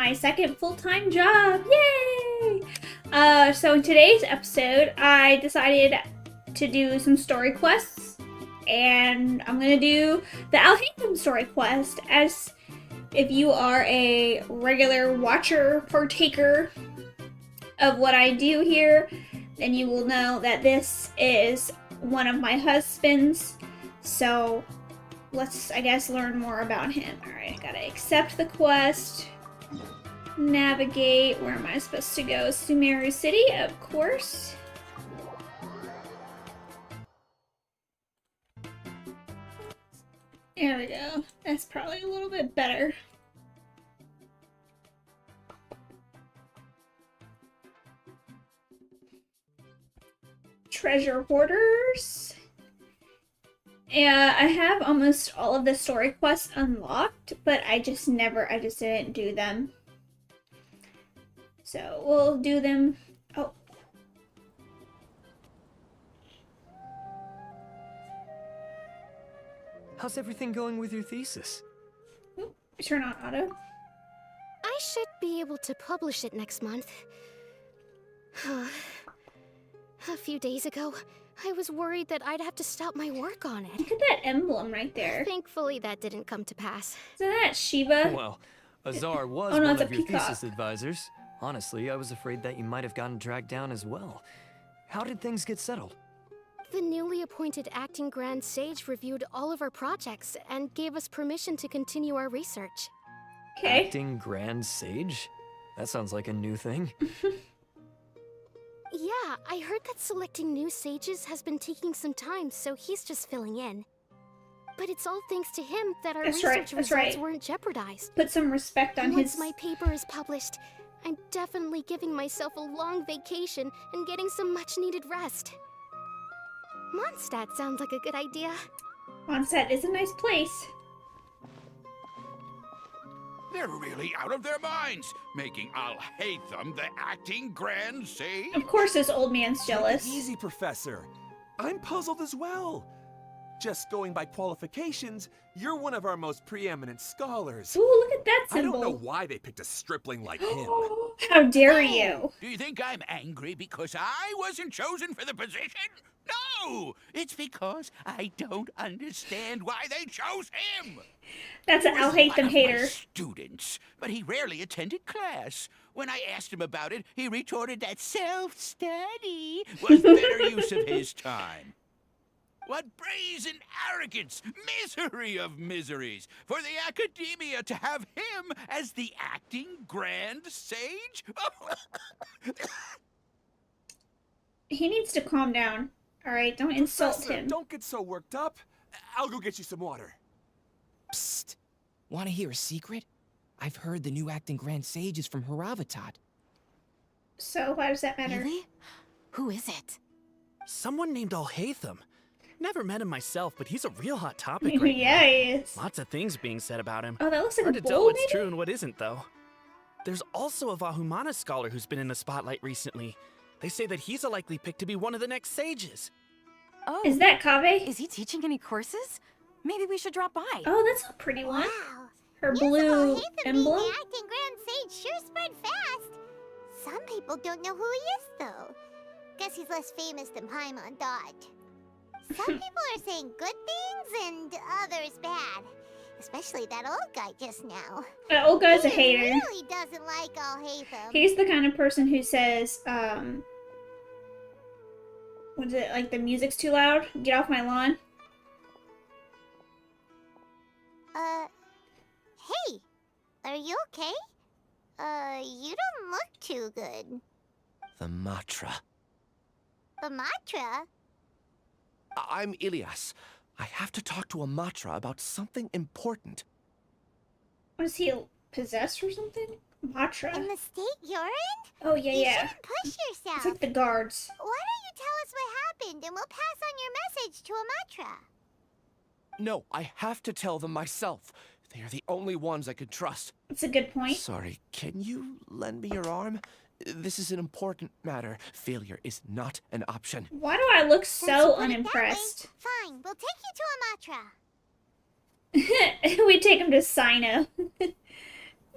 my second full-time job. Yay! So in today's episode, I decided to do some story quests, and I'm gonna do the Alhaitham story quest. As if you are a regular watcher, partaker of what I do here, then you will know that this is one of my husbands. So let's, I guess, learn more about him. Alright, I gotta accept the quest. Navigate. Where am I supposed to go? Sumeru City, of course. There we go. That's probably a little bit better. Treasure hoarders. Yeah, I have almost all of the story quests unlocked, but I just didn't do them. So we'll do them. Oh. How's everything going with your thesis? Oop, turn on auto. I should be able to publish it next month. A few days ago, I was worried that I'd have to stop my work on it. Look at that emblem right there. Thankfully, that didn't come to pass. Isn't that Shiva? Well, Azar was Oh, no, one it's a of your peacock. thesis advisors. Honestly, I was afraid that you might have gotten dragged down as well. How did things get settled? The newly appointed acting Grand Sage reviewed all of our projects and gave us permission to continue our research. Okay. Acting Grand Sage? That sounds like a new thing. Yeah, I heard that selecting new sages has been taking some time, so he's just filling in. But it's all thanks to him that our research results weren't jeopardized. Put some respect on Once his... my paper is published, I'm definitely giving myself a long vacation and getting some much-needed rest. Mondstadt sounds like a good idea. Mondstadt is a nice place. They're really out of their minds, making Alhaitham the acting Grand Sage. Of course this old man's jealous. Easy, Professor. I'm puzzled as well. Just going by qualifications, you're one of our most preeminent scholars. Ooh, look at that I symbol. don't know why they picked a stripling like him. How dare you? Do you think I'm angry because I wasn't chosen for the position? No! It's because I don't understand why they chose him! That's an He was Alhaitham one of hater. my students, but he rarely attended class. When I asked him about it, he retorted that self-study was better use of his time. What brazen arrogance, misery of miseries, for the Akademiya to have him as the acting Grand Sage? He needs to calm down. Alright, don't insult Professor, him. don't get so worked up. I'll go get you some water. Psst. Want to hear a secret? I've heard the new acting Grand Sage is from Haravatat. So, why does that matter? Really? Who is it? Someone named Alhaitham. Never met him myself, but he's a real hot topic right Yeah, now. he is. Lots of things being said about him. Oh, that looks like Hard a to tell bull, what's maybe? true and what isn't, though. There's also a Vahumana scholar who's been in the spotlight recently. They say that he's a likely pick to be one of the next sages. Oh, Is that Kaveh? is he teaching any courses? Maybe we should drop by. Oh, that's a pretty one. Wow. Her News blue of Alhaitham emblem. being the acting Grand Sage sure spread fast. Some people don't know who he is, though. Guess he's less famous than Paimon Dot. Some people are saying good things and others bad. Especially that old guy just now. That old guy's a He hater. really doesn't like Alhaitham. He's the kind of person who says, what is it, like the music's too loud? Get off my lawn. Hey, are you okay? You don't look too good. The Matra. The Matra? I'm Ilias. I have to talk to a Matra about something important. Was he possessed or something? Matra. In the state you're in? Oh, yeah, You yeah. shouldn't push yourself. It's like the guards. Why don't you tell us what happened and we'll pass on your message to Amatra? No, I have to tell them myself. They are the only ones I could trust. That's a good point. Sorry, can you lend me your arm? This is an important matter. Failure is not an option. Why do I look Since you so put it that way, unimpressed? Fine, we'll take you to Amatra. We take him to Sino.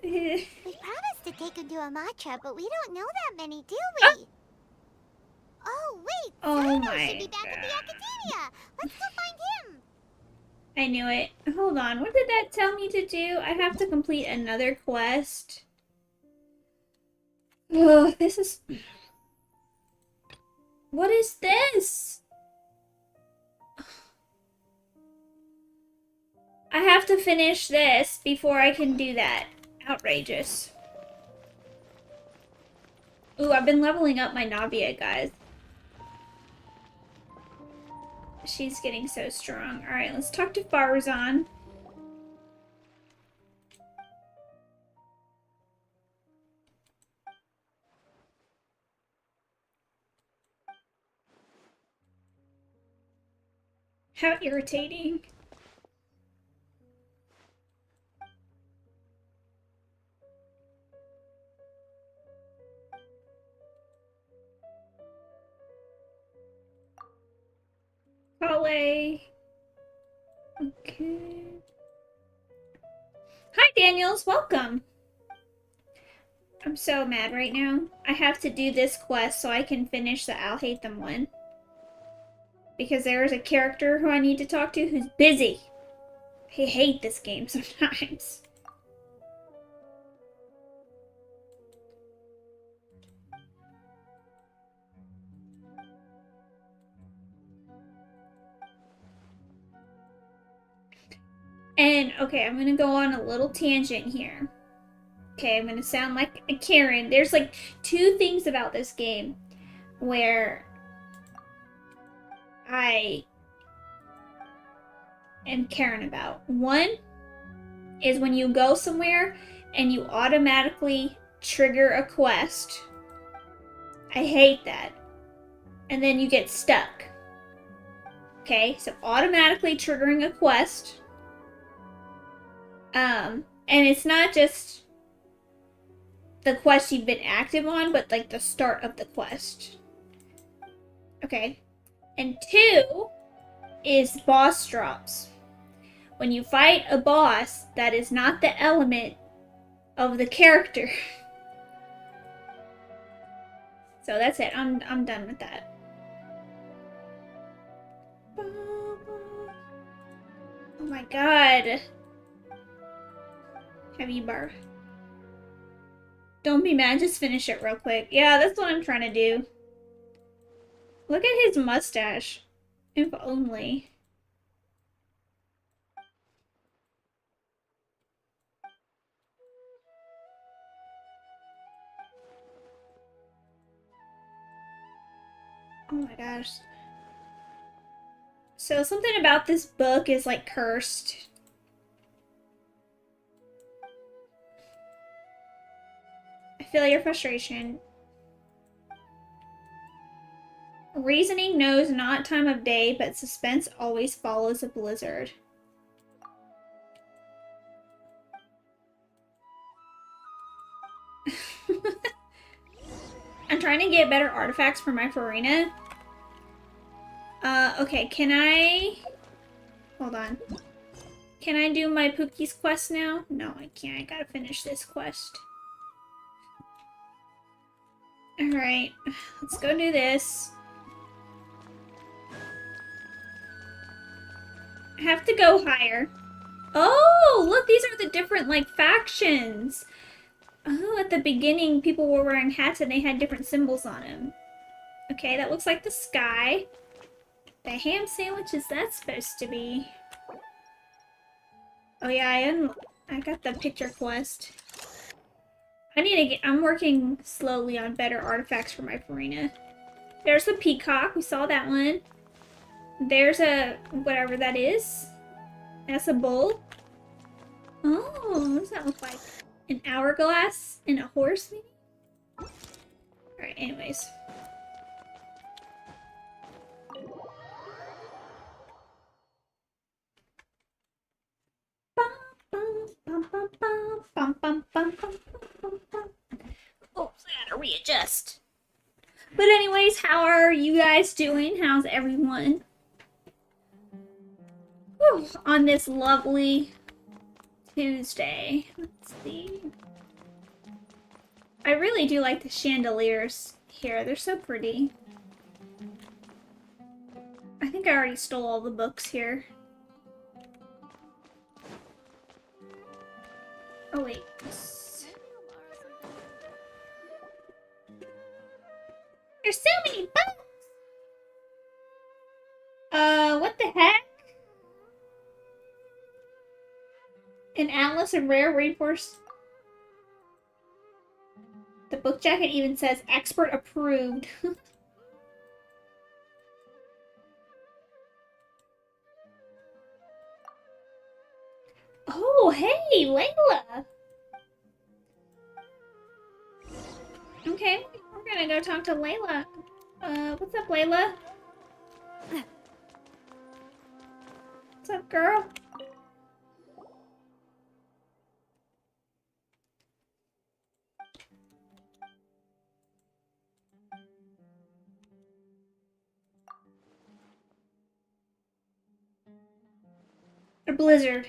We promised to take him to a matcha, but we don't know that many, do we? Oh, wait! Oh Sumeru my should be back at the Akademiya! Let's go find him! I knew it. Hold on, what did that tell me to do? I have to complete another quest. Ugh, this is... What is this? I have to finish this before I can do that. Outrageous. Ooh, I've been leveling up my Navia, guys. She's getting so strong. Alright, let's talk to Farzan. How irritating. Kale. Okay. Hi, Daniels. Welcome. I'm so mad right now. I have to do this quest so I can finish the Alhaitham one. Because there is a character who I need to talk to who's busy. I hate this game sometimes. And, okay, I'm gonna go on a little tangent here. Okay, I'm gonna sound like a Karen. There's like 2 things about this game where I am Karen about. One is when you go somewhere and you automatically trigger a quest. I hate that. And then you get stuck. Okay, so automatically triggering a quest. And it's not just the quest you've been active on, but like the start of the quest. Okay. And 2 is boss drops. When you fight a boss that is not the element of the character. So that's it. I'm done with that. Oh my god. Heavy bar. Don't be mad, just finish it real quick. Yeah, that's what I'm trying to do. Look at his mustache. If only. Oh my gosh. So something about this book is like cursed. I feel your frustration. Reasoning knows not time of day, but suspense always follows a blizzard. I'm trying to get better artifacts for my Farina. Okay, can I... Hold on. Can I do my Pookie's quest now? No, I can't. I gotta finish this quest. Alright, let's go do this. I have to go higher. Oh, look, these are the different, like, factions. Oh, at the beginning, people were wearing hats and they had different symbols on them. Okay, that looks like the sky. The ham sandwich, is that supposed to be? Oh yeah, I got the picture quest. I need to get, I'm working slowly on better artifacts for my Farina. There's the peacock, we saw that one. There's a, whatever that is. That's a bull. Oh, what does that look like? An hourglass and a horse, maybe? Alright, anyways. Oh, so I gotta readjust. But anyways, how are you guys doing? How's everyone? Whew, on this lovely Tuesday. Let's see. I really do like the chandeliers here. They're so pretty. I think I already stole all the books here. Oh wait. There's so many books! What the heck? An atlas of rare rainforest. The book jacket even says expert approved. Oh, hey, Layla! Okay, we're gonna go talk to Layla. What's up, Layla? What's up, girl? A blizzard.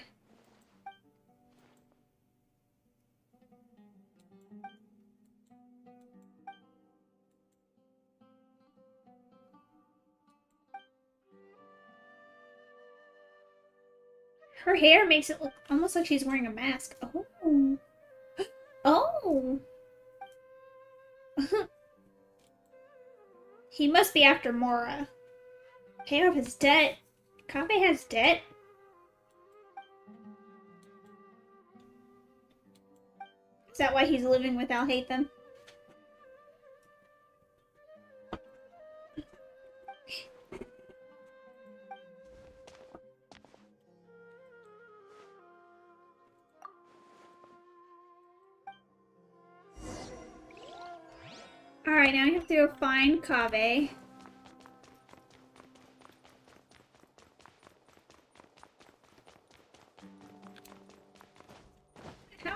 Her hair makes it look almost like she's wearing a mask. Oh. Oh. He must be after Mora. Pay off his debt. Kabe has debt? Is that why he's living with Alhaitham? Alright, now we have to go find Kabe. How?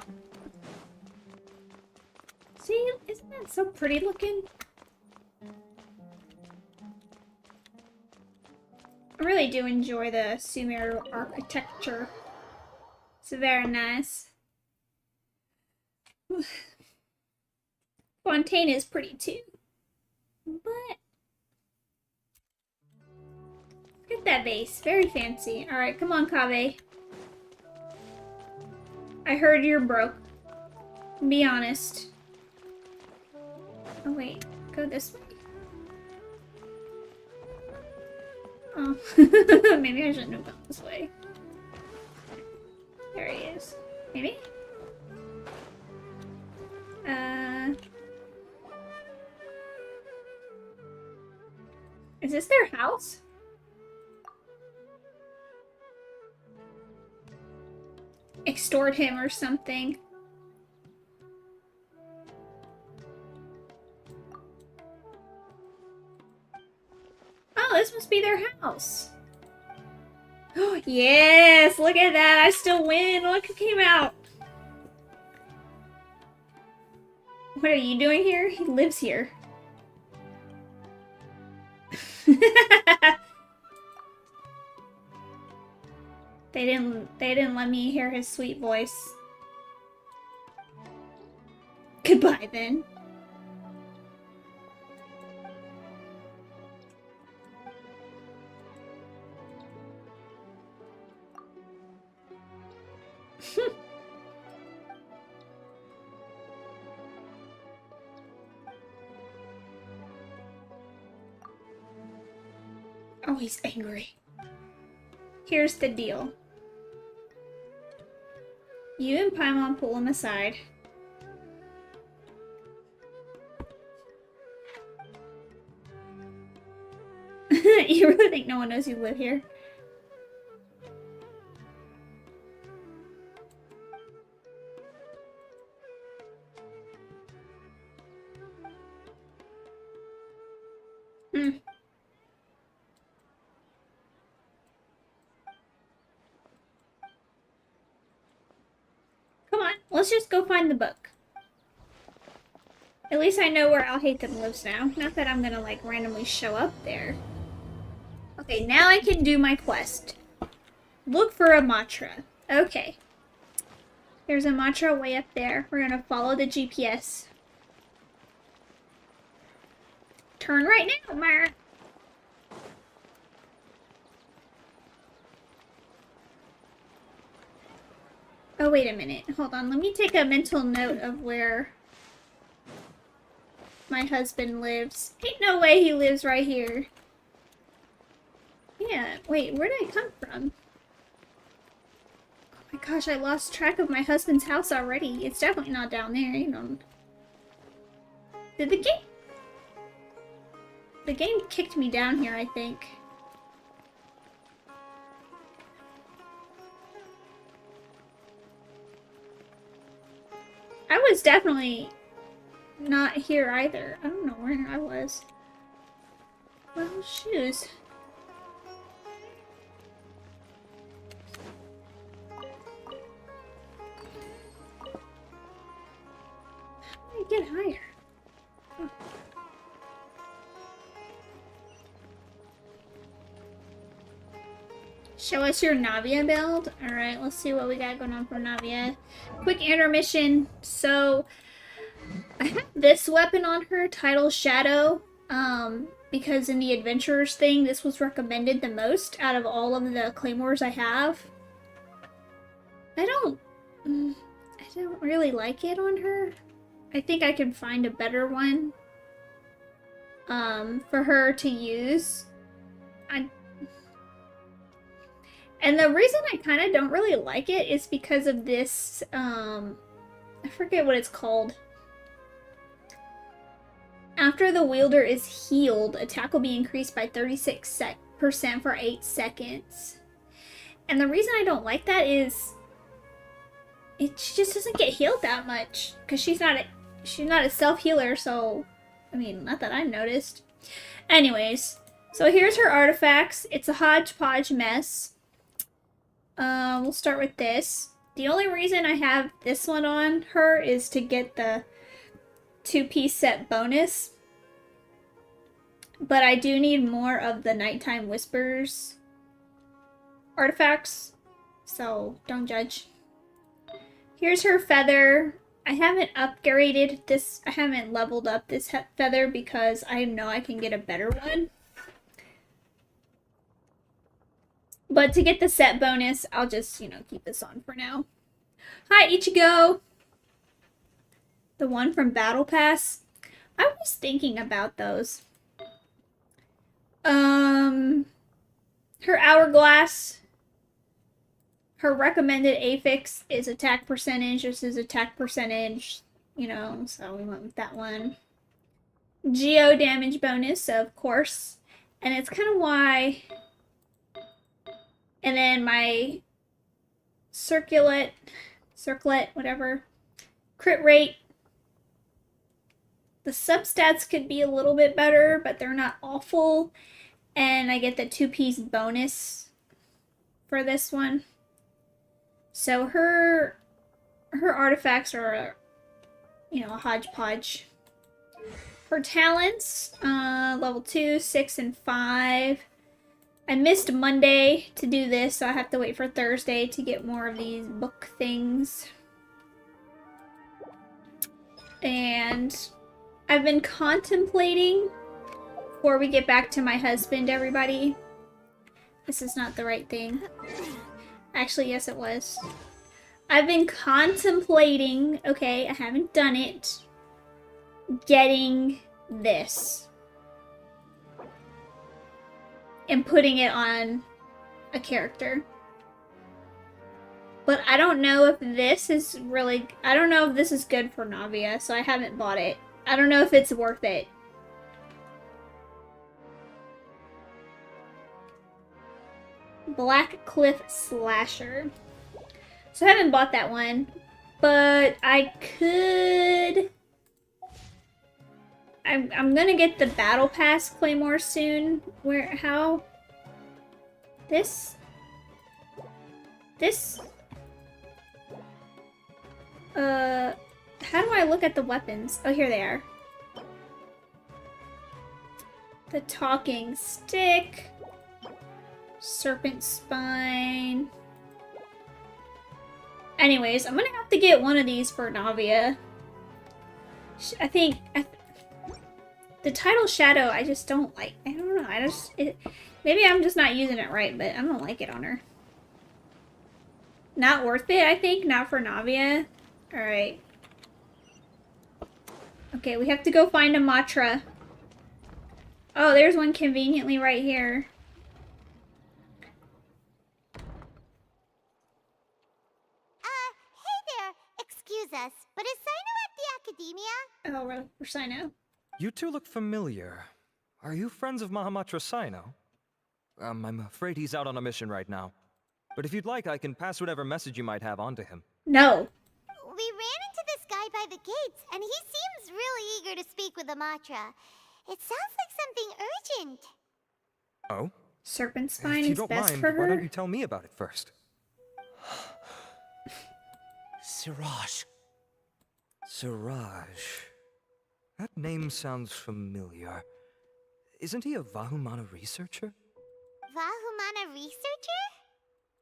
See, isn't that so pretty looking? I really do enjoy the Sumeru architecture. It's very nice. Fontaine is pretty too. But look at that vase. Very fancy. Alright, come on, Kabe. I heard you're broke. Be honest. Oh wait, go this way. Oh, maybe I shouldn't have gone this way. There he is. Maybe? Is this their house? Extort him or something. Oh, this must be their house. Oh, yes! Look at that! I still win! Look who came out! What are you doing here? He lives here. They didn't let me hear his sweet voice. Goodbye then. Oh, he's angry. Here's the deal. You and Paimon pull him aside. You really think no one knows you live here? Hmm. Come on, let's just go find the book. At least I know where Alhaitham lives now. Not that I'm gonna, like, randomly show up there. Okay, now I can do my quest. Look for a mantra. Okay. There's a mantra way up there. We're gonna follow the GPS. Turn right now, Mar. Oh, wait a minute. Hold on. Let me take a mental note of where my husband lives. Ain't no way he lives right here. Yeah, wait, where did I come from? Oh my gosh, I lost track of my husband's house already. It's definitely not down there, you know. Did the game... The game kicked me down here, I think. I was definitely not here either. I don't know where I was. Well, shoes. How do I get higher? Huh. Show us your Navia build. Alright, let's see what we got going on for Navia. Quick intermission. So, I have this weapon on her, titled Shadow, because in the Adventurers thing, this was recommended the most out of all of the claymores I have. I don't really like it on her. I think I can find a better one, for her to use. And the reason I kind of don't really like it is because of this, I forget what it's called. After the wielder is healed, attack will be increased by 36% for 8 seconds. And the reason I don't like that is she just doesn't get healed that much, because she's not a self-healer, so I mean, not that I've noticed. Anyways, so here's her artifacts. It's a hodgepodge mess. We'll start with this. The only reason I have this one on her is to get the 2-piece set bonus. But I do need more of the Nighttime Whispers artifacts, so don't judge. Here's her feather. I haven't upgraded this, I haven't leveled up this feather because I know I can get a better one. But to get the set bonus, I'll just, you know, keep this on for now. Hi, Ichigo! The one from Battle Pass. I was thinking about those. Her Hourglass. Her recommended affix is attack percentage. This is attack percentage, you know, so we went with that one. Geo damage bonus, of course. And it's kind of why... And then my circlet, whatever, crit rate. The substats could be a little bit better, but they're not awful. And I get the 2-piece bonus for this one. So her artifacts are, you know, a hodgepodge. Her talents, level 2, 6, and 5. I missed Monday to do this, so I have to wait for Thursday to get more of these book things. And I've been contemplating, before we get back to my husband, everybody. This is not the right thing. Actually, yes it was. I've been contemplating, okay, I haven't done it, getting this. And putting it on a character. But I don't know if this is really... I don't know if this is good for Navia, so I haven't bought it. I don't know if it's worth it. Black Cliff Slasher. So I haven't bought that one. But I could... I'm gonna get the Battle Pass Claymore soon. How? This? How do I look at the weapons? Oh, here they are. The Talking Stick. Serpent Spine. Anyways, I'm gonna have to get one of these for Navia. I think The title Shadow, I just don't like. I don't know. Maybe I'm just not using it right, but I don't like it on her. Not worth it, I think. Not for Navia. Alright. Okay, we have to go find a Matra. Oh, there's one conveniently right here. Hey there. Excuse us, but is Sino at the Akademiya? Oh, we're Sino. You two look familiar. Are you friends of Mahamatra Sino? I'm afraid he's out on a mission right now. But if you'd like, I can pass whatever message you might have on to him. No. We ran into this guy by the gates, and he seems really eager to speak with Amatra. It sounds like something urgent. Oh? Serpent spine If you is don't best mind, for her. why don't you tell me about it first? Siraj. Siraj. That name sounds familiar. Isn't he a Vahumana researcher? Vahumana researcher?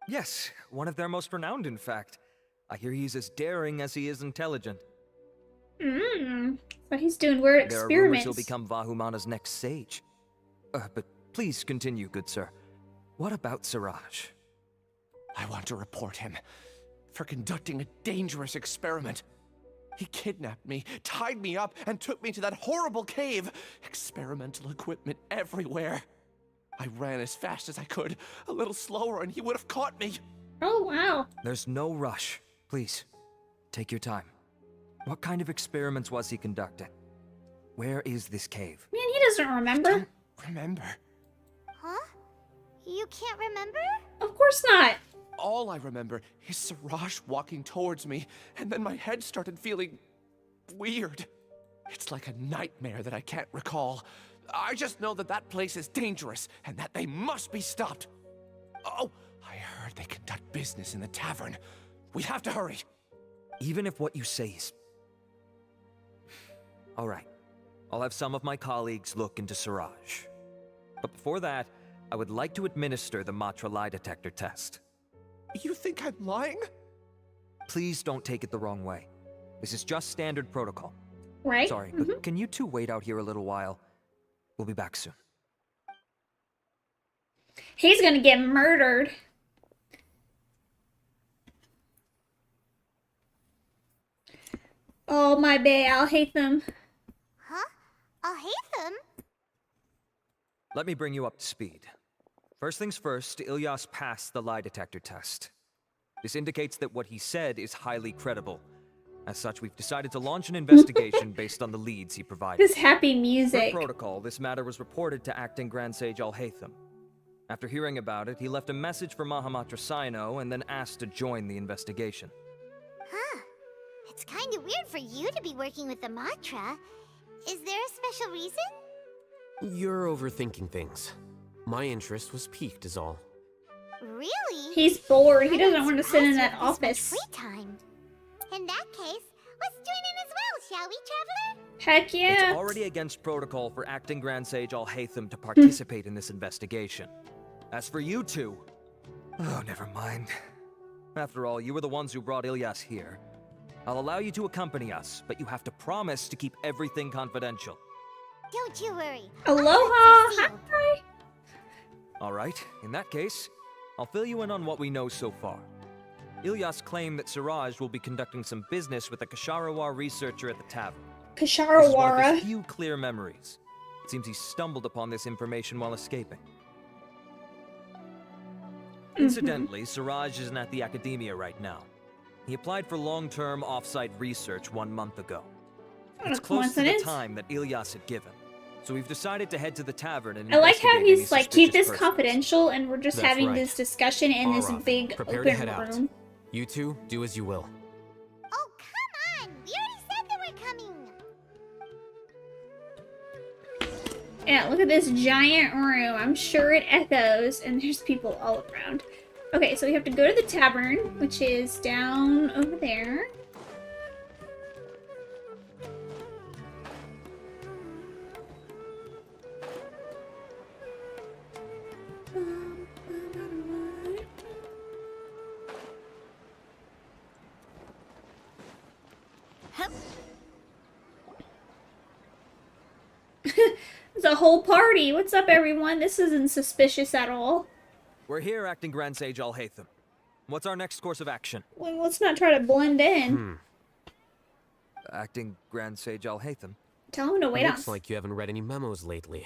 Yes, one of their most renowned, in fact. I hear he's as daring as he is intelligent. But he's doing weird There are rumors experiments. he'll become Vahumana's next sage. But please continue, good sir. What about Siraj? I want to report him for conducting a dangerous experiment. He kidnapped me, tied me up, and took me to that horrible cave. Experimental equipment everywhere. I ran as fast as I could, a little slower, and he would have caught me. Oh, wow. There's no rush. Please, take your time. What kind of experiments was he conducting? Where is this cave? Man, he doesn't remember. Remember? Huh? You can't remember? Of course not. All I remember is Siraj walking towards me, and then my head started feeling weird. It's like a nightmare that I can't recall. I just know that that place is dangerous, and that they must be stopped. Oh, I heard they conduct business in the tavern. We have to hurry. Even if what you say is... All right. I'll have some of my colleagues look into Siraj. But before that, I would like to administer the Matra lie detector test. You think I'm lying? Please don't take it the wrong way. This is just standard protocol. Right? Sorry, but can you two wait out here a little while? We'll be back soon. He's gonna get murdered. Oh, my bae, Alhaitham. Huh? Alhaitham? Let me bring you up to speed. First things first, Ilyas passed the lie detector test. This indicates that what he said is highly credible. As such, we've decided to launch an investigation based on the leads he provided. This happy Per music. protocol, this matter was reported to Acting Grand Sage Alhaitham. After hearing about it, he left a message for Mahamatra Sino and then asked to join the investigation. Huh. It's kind of weird for you to be working with the Matra. Is there a special reason? You're overthinking things. My interest was piqued is all. Really? He's bored. He I'm doesn't want to sit in surprised that you have this much office. free time. In that case, let's join in as well, shall we, Traveler? Heck yeah. It's already against protocol for Acting Grand Sage Alhaitham to participate in this investigation. As for you two... Oh, never mind. After all, you were the ones who brought Ilyas here. I'll allow you to accompany us, but you have to promise to keep everything confidential. Don't you worry. Aloha. Hi. Alright, in that case, I'll fill you in on what we know so far. Ilyas claimed that Siraj will be conducting some business with a Kasharawar researcher at the tavern. This is one of Kasharawara. his few clear memories. It seems he stumbled upon this information while escaping. Incidentally, Siraj isn't at the Akademiya right now. He applied for long-term off-site research 1 month ago. It's close to the coincidence? time that Ilyas had given, so we've decided to head to the tavern and I like how investigate any he's like, keep suspicious this persons. confidential, and we're just That's having right. this discussion in this Alright, big prepare to open head out. room. You two, do as you will. Oh, come on! We already said that we're coming! Yeah, look at this giant room. I'm sure it echoes, and there's people all around. Okay, so we have to go to the tavern, which is down over there. It's a whole party. What's up, everyone? This isn't suspicious at all. We're here, Acting Grand Sage Alhaitham. What's our next course of action? Well, let's not try to blend in. Acting Grand Sage Alhaitham? Tell him to wait on. Looks like you haven't read any memos lately.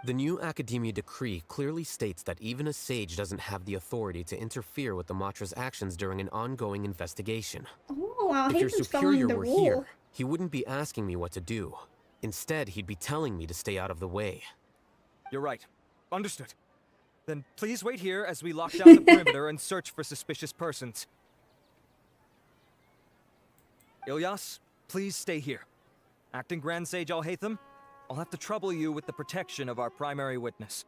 The new Akademiya decree clearly states that even a sage doesn't have the authority to interfere with the Matra's actions during an ongoing investigation. Oh, well, If your Alhaitham's superior following the were rule. here, he wouldn't be asking me what to do. Instead, he'd be telling me to stay out of the way. You're right. Understood. Then please wait here as we lock down the perimeter and search for suspicious persons. Ilyas, please stay here. Acting Grand Sage Alhaitham, I'll have to trouble you with the protection of our primary witness.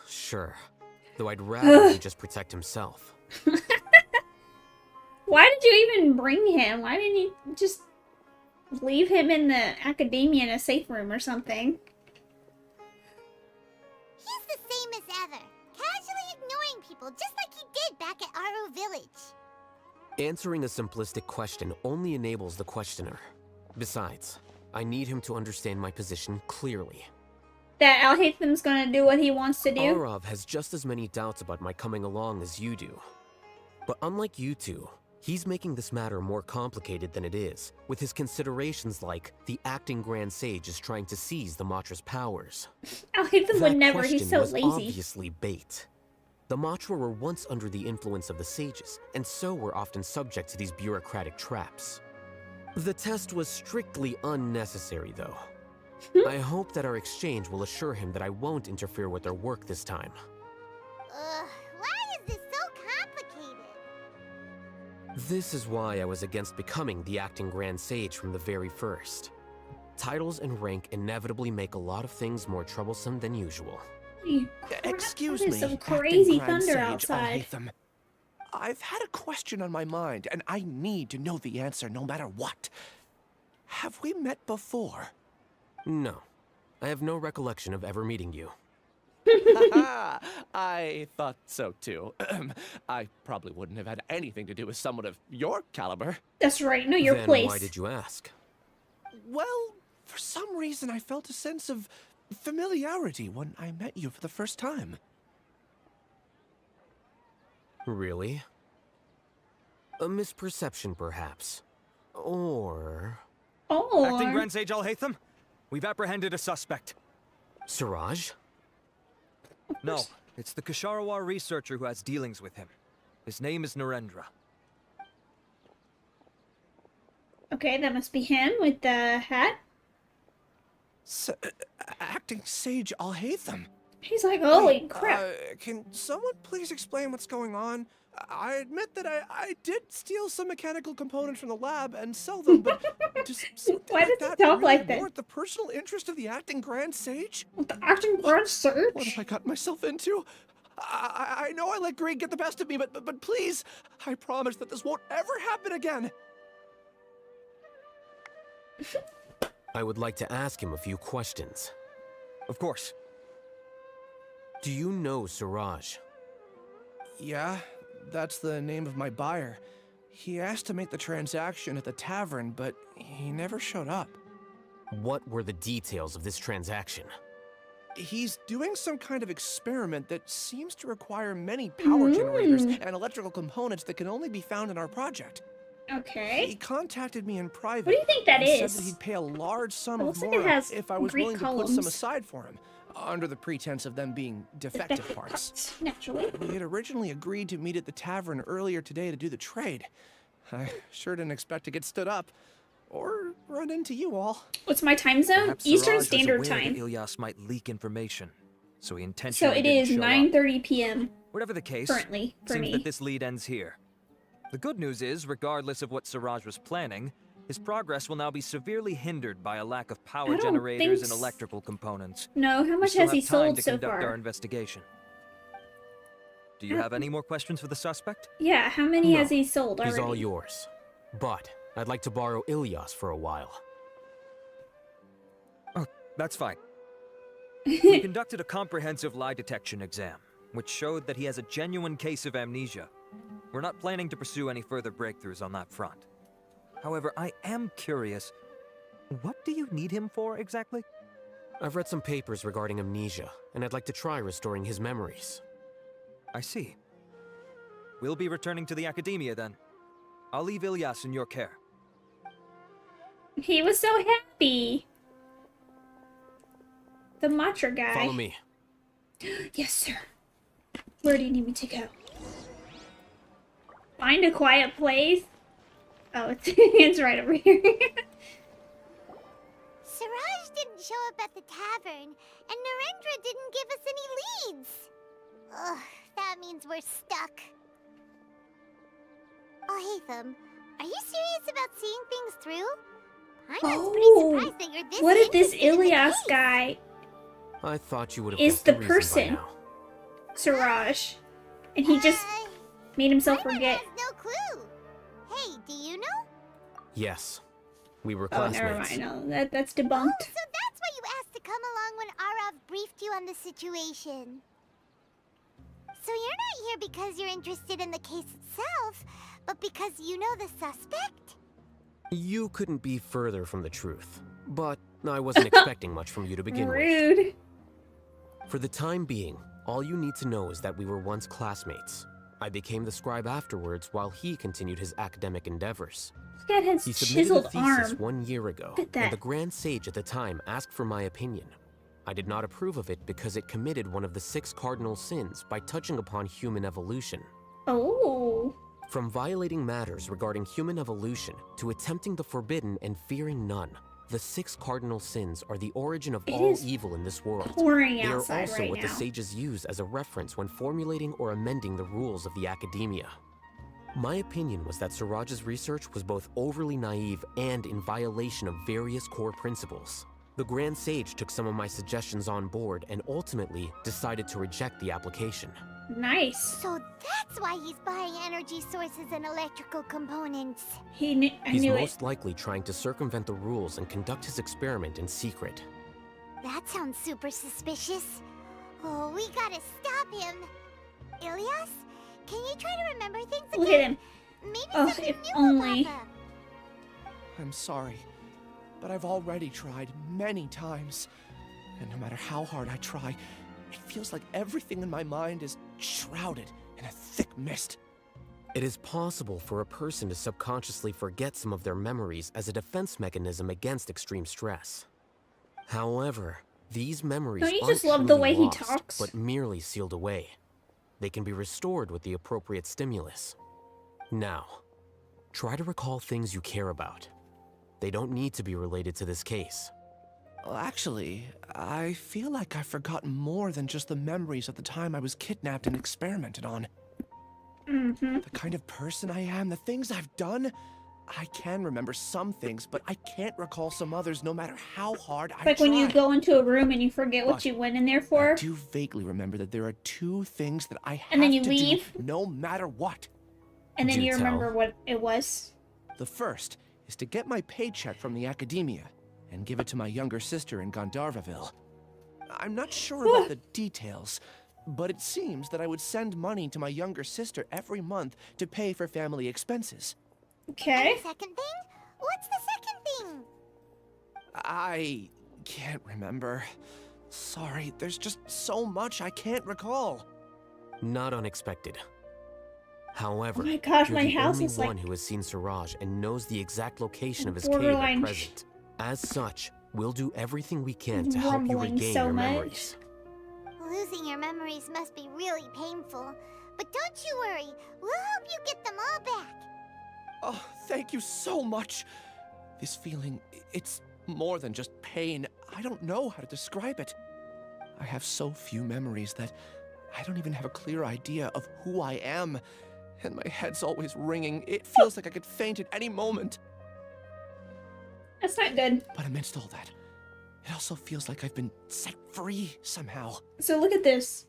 Sure. Though I'd rather he just protect himself. Why did you even bring him? Why didn't you just leave him in the Akademiya in a safe room or something? He's the same as ever, casually ignoring people just like he did back at Aru Village. Answering a simplistic question only enables the questioner. Besides, I need him to understand my position clearly. That Alhaitham's gonna do what he wants to do? Arav has just as many doubts about my coming along as you do. But unlike you two, he's making this matter more complicated than it is, with his considerations like the acting Grand Sage is trying to seize the Matra's powers. Alhaitham would never, he's so was lazy. Obviously bait. The Matra were once under the influence of the sages, and so were often subject to these bureaucratic traps. The test was strictly unnecessary, though. I hope that our exchange will assure him that I won't interfere with their work this time. Why is this so complicated? This is why I was against becoming the acting Grand Sage from the very first. Titles and rank inevitably make a lot of things more troublesome than usual. Excuse That me, is some crazy Acting Grand thunder Sage outside. Alhaitham. I've had a question on my mind, and I need to know the answer no matter what. Have we met before? No. I have no recollection of ever meeting you. I thought so too. I probably wouldn't have had anything to do with someone of your caliber. That's right, know your Then place. why did you ask? Well, for some reason I felt a sense of familiarity when I met you for the first time. Really? A misperception, perhaps. Or... Acting Grand Sage Alhaitham, we've apprehended a suspect. Siraj? No, it's the Ksharawar researcher who has dealings with him. His name is Narendra. Okay, that must be him with the hat. Acting Sage Alhaitham. He's like, holy crap. Can someone please explain what's going on? I admit that I did steal some mechanical components from the lab and sell them, but just Why does he that talk really like that? warrant the personal interest of the acting Grand Sage? The acting Grand Sage? What have I gotten myself into? I know I let greed get the best of me, but please, I promise that this won't ever happen again. I would like to ask him a few questions. Of course. Do you know Siraj? Yeah, that's the name of my buyer. He asked to make the transaction at the tavern, but he never showed up. What were the details of this transaction? He's doing some kind of experiment that seems to require many power generators and electrical components that can only be found in our project. Okay. He contacted me in private. What do you think that and is? said that he'd pay a large sum It of looks like it more has if I was Greek willing to put columns. some aside for him, under the pretense of them being defective parts. Naturally. We had originally agreed to meet at the tavern earlier today to do the trade. I sure didn't expect to get stood up, or run into you all. What's my time zone? Perhaps Eastern Siraj was Standard aware Time. that Ilyas might leak information, so he So intentionally it didn't is show up. 9:30 p.m. Whatever the case, currently for seems me. that this lead ends here. The good news is, regardless of what Siraj was planning, his progress will now be severely hindered by a lack of I power don't generators think and electrical components. No, how We much still has have he time sold to so conduct our far? investigation. Do you have any more questions for the suspect? Yeah, how many No, has he sold already? He's all yours. But I'd like to borrow Ilyas for a while. Oh, that's fine. We conducted a comprehensive lie detection exam, which showed that he has a genuine case of amnesia. We're not planning to pursue any further breakthroughs on that front. However, I am curious, what do you need him for exactly? I've read some papers regarding amnesia, and I'd like to try restoring his memories. I see. We'll be returning to the Akademiya then. I'll leave Ilyas in your care. He was so happy. The matcha guy. Follow me. Yes, sir. Where do you need me to go? Find a quiet place? Oh, it's right over here. Siraj didn't show up at the tavern, and Narendra didn't give us any leads. Ugh, that means we're stuck. Alhaitham, are you serious about seeing things through? I'm pretty surprised that you're this what if this interested in the Ilyas case. guy I thought you would have is guessed the reason by person, now. Siraj, and he just made himself Paimon forget? has no clue. Hey, do you know? Yes. We were Oh, classmates. never mind. No, that's Oh, debunked. so that's why you asked to come along when Arav briefed you on the situation. So you're not here because you're interested in the case itself, but because you know the suspect? You couldn't be further from the truth. But I wasn't expecting much from you to begin with. Rude. For the time being, all you need to know is that we were once classmates. I became the scribe afterwards while he continued his academic endeavors. This guy has He submitted a chiseled thesis arm. 1 year ago, Look at that. and the Grand Sage at the time asked for my opinion. I did not approve of it because it committed one of the 6 cardinal sins by touching upon human evolution. Oh. From violating matters regarding human evolution to attempting the forbidden and fearing none, the 6 cardinal sins are the origin of It all is evil in this world. pouring They are outside also right what now. the sages use as a reference when formulating or amending the rules of the Akademiya. My opinion was that Siraj's research was both overly naive and in violation of various core principles. The Grand Sage took some of my suggestions on board and ultimately decided to reject the application. Nice. So that's why he's buying energy sources and electrical components. I He's knew most likely trying to circumvent the rules and conduct his experiment in secret. That sounds super suspicious. Oh, we gotta stop him. Ilyas, can you try to remember things again? Look at him. Maybe Oh, something if new only. will pop up. I'm sorry, but I've already tried many times. And no matter how hard I try, it feels like everything in my mind is shrouded in a thick mist. It is possible for a person to subconsciously forget some of their memories as a defense mechanism against extreme stress. However, these memories Don't you aren't just love the truly way he lost, talks? but merely sealed away. They can be restored with the appropriate stimulus. Now, try to recall things you care about. They don't need to be related to this case. Well, actually, I feel like I've forgotten more than just the memories of the time I was kidnapped and experimented on. Mm-hmm. The kind of person I am, the things I've done. I can remember some things, but I can't recall some others no matter how hard I Like try. when you go into a room and you forget what But you went in there I for. do vaguely remember that there are 2 things that I have And then you to leave? do no matter what. And then Do you tell. remember what it was. The first is to get my paycheck from the Akademiya and give it to my younger sister in Gandharvaville. I'm not sure about the details, but it seems that I would send money to my younger sister every month to pay for family expenses. Okay. And the second thing? What's the second thing? I can't remember. Sorry, there's just so much I can't recall. Not unexpected. However, Oh my gosh, you're my the house only is like one who has seen Siraj and knows the exact location of his cave borderline at present. As such, we'll do everything we can to help you rumbling regain so your much. memories. Losing your memories must be really painful. But don't you worry, we'll help you get them all back. Oh, thank you so much. This feeling, it's more than just pain. I don't know how to describe it. I have so few memories that I don't even have a clear idea of who I am. And my head's always ringing. It feels like I could faint at any moment. That's not good. But amidst all that, it also feels like I've been set free somehow. So look at this.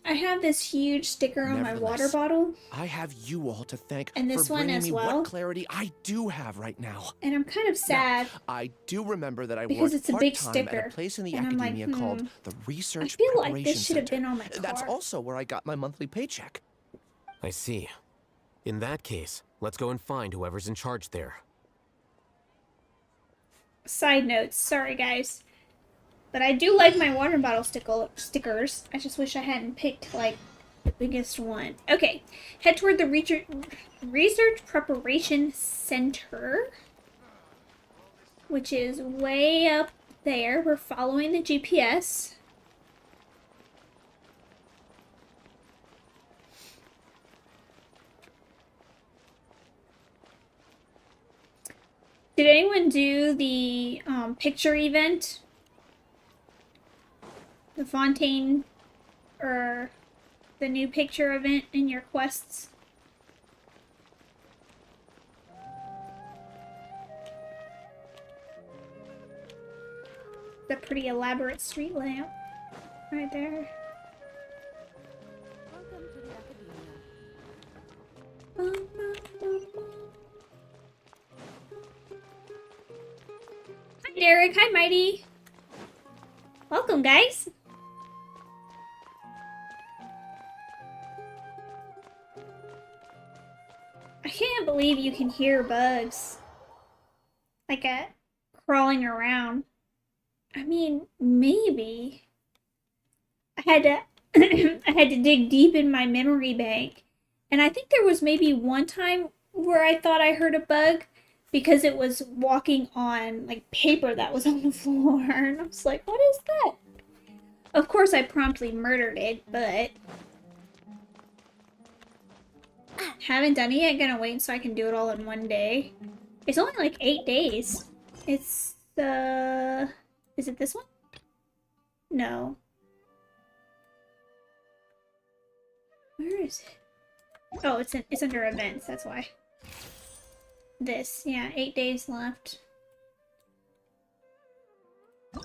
I have this huge sticker on my water Nevertheless, bottle. I have you all to thank And this for one bringing as me well. what clarity I do have right now. And I'm kind of sad. I do remember that I Because worked it's a big part-time at sticker. a place in the And I'm like, Akademiya called the I Research feel like Preparation this should have Center. been on my car. That's also where I got my monthly paycheck. I see. In that case, let's go and find whoever's in charge there. Side notes. Sorry, guys. But I do like my water bottle stickers. I just wish I hadn't picked, like, the biggest one. Okay, head toward the Research Preparation Center, which is way up there. We're following the GPS. Did anyone do the picture event? The Fontaine, or the new picture event in your quests? The pretty elaborate street lamp right there. Welcome to the Akademiya. Hi Derek, hi Mighty. Welcome guys. I can't believe you can hear bugs. Like crawling around. I mean, maybe. I had to I had to dig deep in my memory bank. And I think there was maybe one time where I thought I heard a bug because it was walking on like paper that was on the floor. And I was like, what is that? Of course I promptly murdered it, but haven't done it yet. Gonna wait so I can do it all in one day. It's only like 8 days. It's is it this one? No. Where is it? Oh, it's under events, that's why. This, yeah, 8 days left. Oh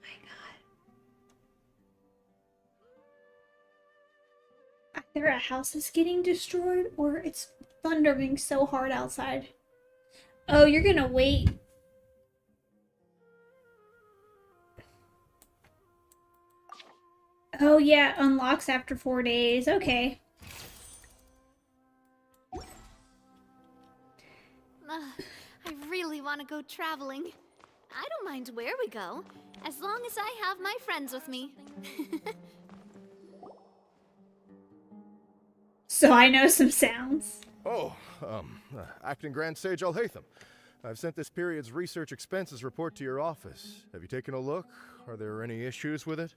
my god. Either a house is getting destroyed or it's thundering so hard outside. Oh, you're gonna wait. Oh yeah, unlocks after 4 days. Okay. I really want to go traveling. I don't mind where we go, as long as I have my friends with me. So I know some sounds. Oh, Acting Grand Sage Alhaitham. I've sent this period's research expenses report to your office. Have you taken a look? Are there any issues with it?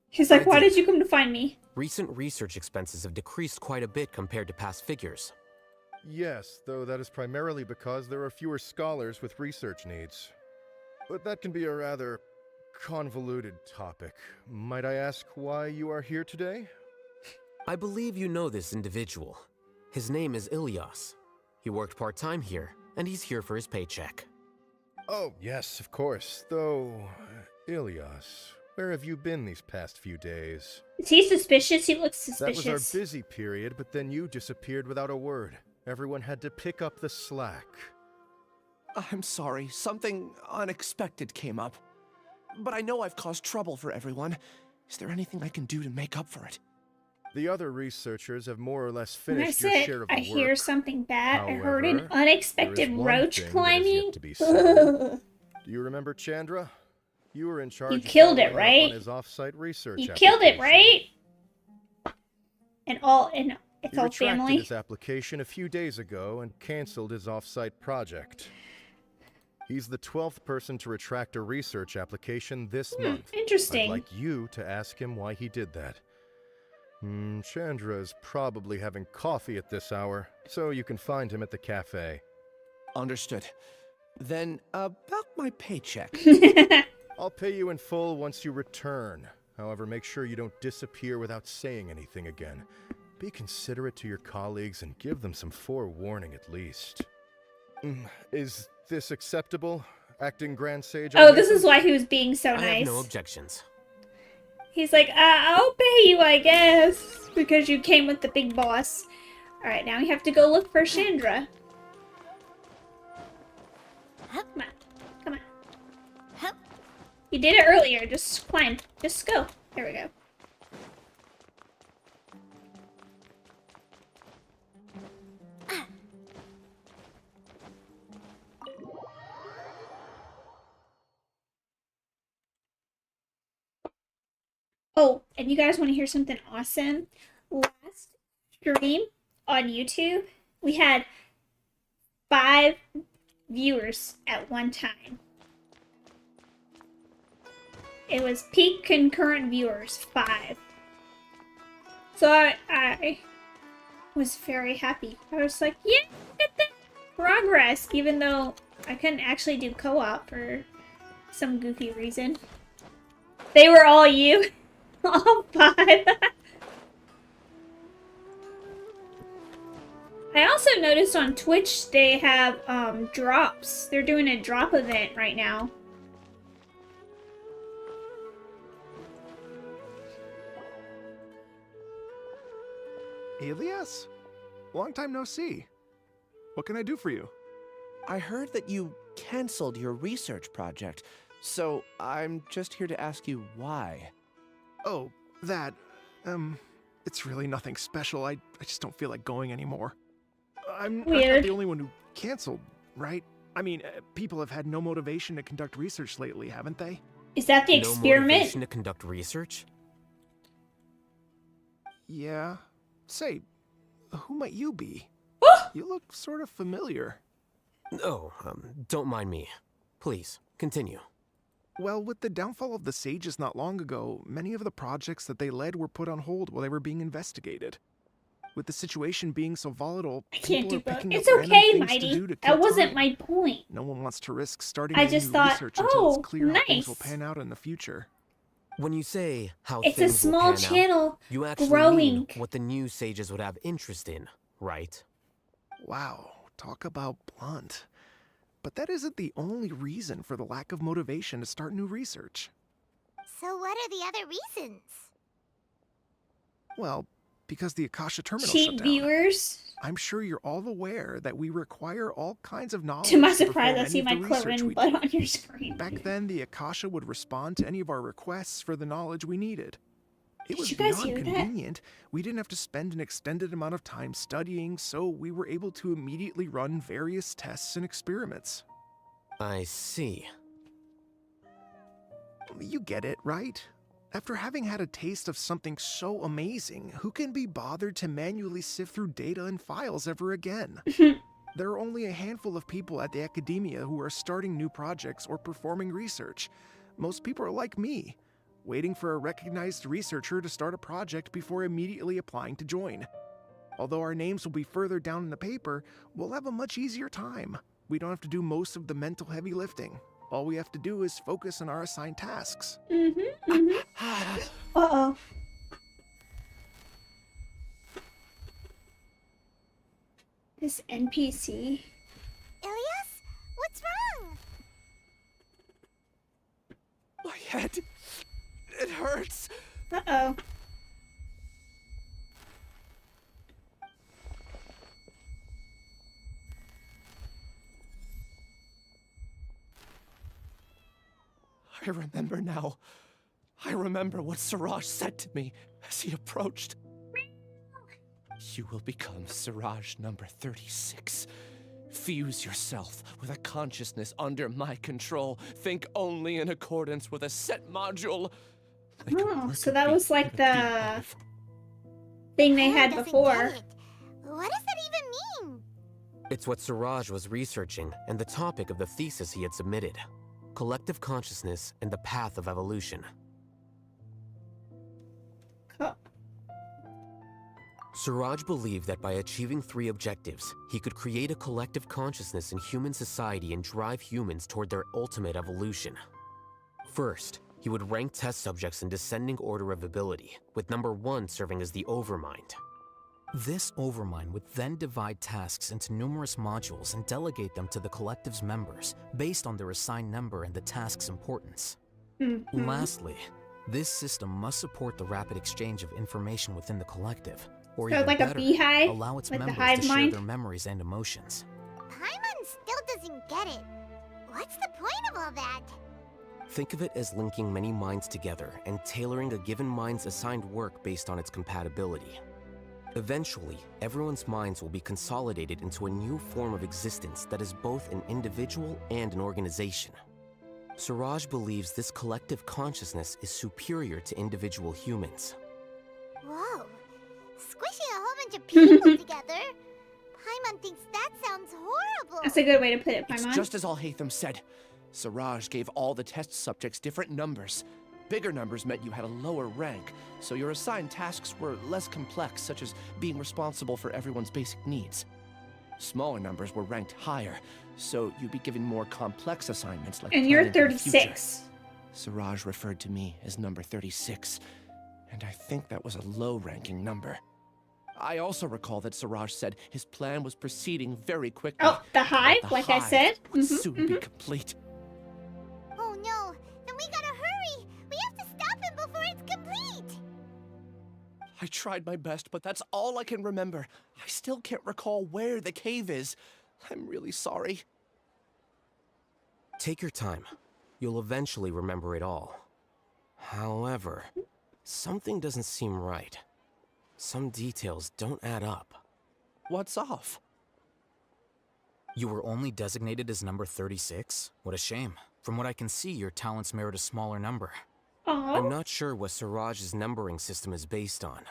He's like, why did you come to find me? Recent research expenses have decreased quite a bit compared to past figures. Yes, though that is primarily because there are fewer scholars with research needs. But that can be a rather convoluted topic. Might I ask why you are here today? I believe you know this individual. His name is Ilyas. He worked part-time here, and he's here for his paycheck. Oh, yes, of course. Though, Ilyas, where have you been these past few days? Is he suspicious? He looks suspicious. That was our busy period, but then you disappeared without a word. Everyone had to pick up the slack. I'm sorry, something unexpected came up. But I know I've caused trouble for everyone. Is there anything I can do to make up for it? The other researchers have more or less When I finished your said share of the I work. hear something bad, I heard However, an unexpected there is one roach thing that is climbing. yet to be said. Do you remember Chandra? You were in charge. You of killed it, following up right? on his off-site research You killed it, application. right? And it's all He family. retracted his application a few days ago and canceled his off-site project. He's the 12th person to retract a research application this month. Interesting. I'd like you to ask him why he did that. Chandra is probably having coffee at this hour, so you can find him at the cafe. Understood. Then, about my paycheck. I'll pay you in full once you return. However, make sure you don't disappear without saying anything again. Be considerate to your colleagues and give them some forewarning at least. Is this acceptable, Acting Grand Sage? Oh, this is why he was being so nice. I have no objections. He's like, I'll pay you, I guess, because you came with the big boss. Alright, now we have to go look for Chandra. Come on. Come on. You did it earlier. Just climb. Just go. There we go. Oh, and you guys want to hear something awesome? Last stream on YouTube, we had 5 viewers at one time. It was peak concurrent viewers, 5. So I was very happy. I was like, yeah, look at the progress, even though I couldn't actually do co-op for some goofy reason. They were all you. All 5. I also noticed on Twitch they have drops. They're doing a drop event right now. Elias? Long time no see. What can I do for you? I heard that you canceled your research project, so I'm just here to ask you why. Oh, that, it's really nothing special. I just don't feel like going anymore. I'm not the only one who canceled, right? I mean, people have had no motivation to conduct research lately, haven't they? Is that the experiment? No motivation to conduct research? Yeah. Say, who might you be? You look sort of familiar. Oh, don't mind me. Please, continue. Well, with the downfall of the sages not long ago, many of the projects that they led were put on hold while they were being investigated. With the situation being so volatile, I can't do both. It's random okay, things to Mighty. do to kill That wasn't time. my point. No one wants to risk starting I any just new thought, research until it's clear how things nice. will pan out in the future. When you say how It's a things will small pan channel out, you actually growing. mean what the new sages would have interest in, right? Wow, talk about blunt. But that isn't the only reason for the lack of motivation to start new research. So what are the other reasons? Well, because the Akasha terminal Cheap shut down. viewers. I'm sure you're all aware that we require all kinds of knowledge To my perform surprise, I any see of my the research Cloven we butt do. on your screen. Back then, the Akasha would respond to any of our requests for the knowledge we needed. It was Did you guys beyond hear that? convenient. We didn't have to spend an extended amount of time studying, so we were able to immediately run various tests and experiments. I see. You get it, right? After having had a taste of something so amazing, who can be bothered to manually sift through data and files ever again? There are only a handful of people at the Akademiya who are starting new projects or performing research. Most people are like me, waiting for a recognized researcher to start a project before immediately applying to join. Although our names will be further down in the paper, we'll have a much easier time. We don't have to do most of the mental heavy lifting. All we have to do is focus on our assigned tasks. Uh-oh. This NPC. Ilias? What's wrong? My head, it hurts. Uh-oh. I remember now. I remember what Siraj said to me as he approached. You will become Siraj number 36. Fuse yourself with a consciousness under my control. Think only in accordance with a set module. Like Oh, so that was like the thing they had before. What does that even mean? It's what Siraj was researching and the topic of the thesis he had submitted. Collective consciousness and the path of evolution. Cool. Siraj believed that by achieving 3 objectives, he could create a collective consciousness in human society and drive humans toward their ultimate evolution. First, he would rank test subjects in descending order of ability, with number 1 serving as the overmind. This overmind would then divide tasks into numerous modules and delegate them to the collective's members based on their assigned number and the task's importance. Lastly, this system must support the rapid exchange of information within the collective, or So even like better, a beehive, allow its like the members hive to share mind? their memories and emotions. Paimon still doesn't get it. What's the point of all that? Think of it as linking many minds together and tailoring a given mind's assigned work based on its compatibility. Eventually, everyone's minds will be consolidated into a new form of existence that is both an individual and an organization. Suraj believes this collective consciousness is superior to individual humans. Whoa. Squishing a whole bunch of people together? Paimon thinks that sounds horrible. That's a good way to put it, Paimon. It's just as Alhaitham said. Suraj gave all the test subjects different numbers. Bigger numbers meant you had a lower rank, so your assigned tasks were less complex, such as being responsible for everyone's basic needs. Smaller numbers were ranked higher, so you'd be given more complex assignments like And you're planning for the future. 36. Suraj referred to me as number 36, and I think that was a low-ranking number. I also recall that Suraj said his plan was proceeding very quickly. Oh, the hive, but the like I hive said. would soon be complete. Oh no, then we gotta hurry. We have to stop him before it's complete. I tried my best, but that's all I can remember. I still can't recall where the cave is. I'm really sorry. Take your time. You'll eventually remember it all. However, something doesn't seem right. Some details don't add up. What's off? You were only designated as number 36? What a shame. From what I can see, your talents merit a smaller number. Aww. I'm not sure what Suraj's numbering system is based on.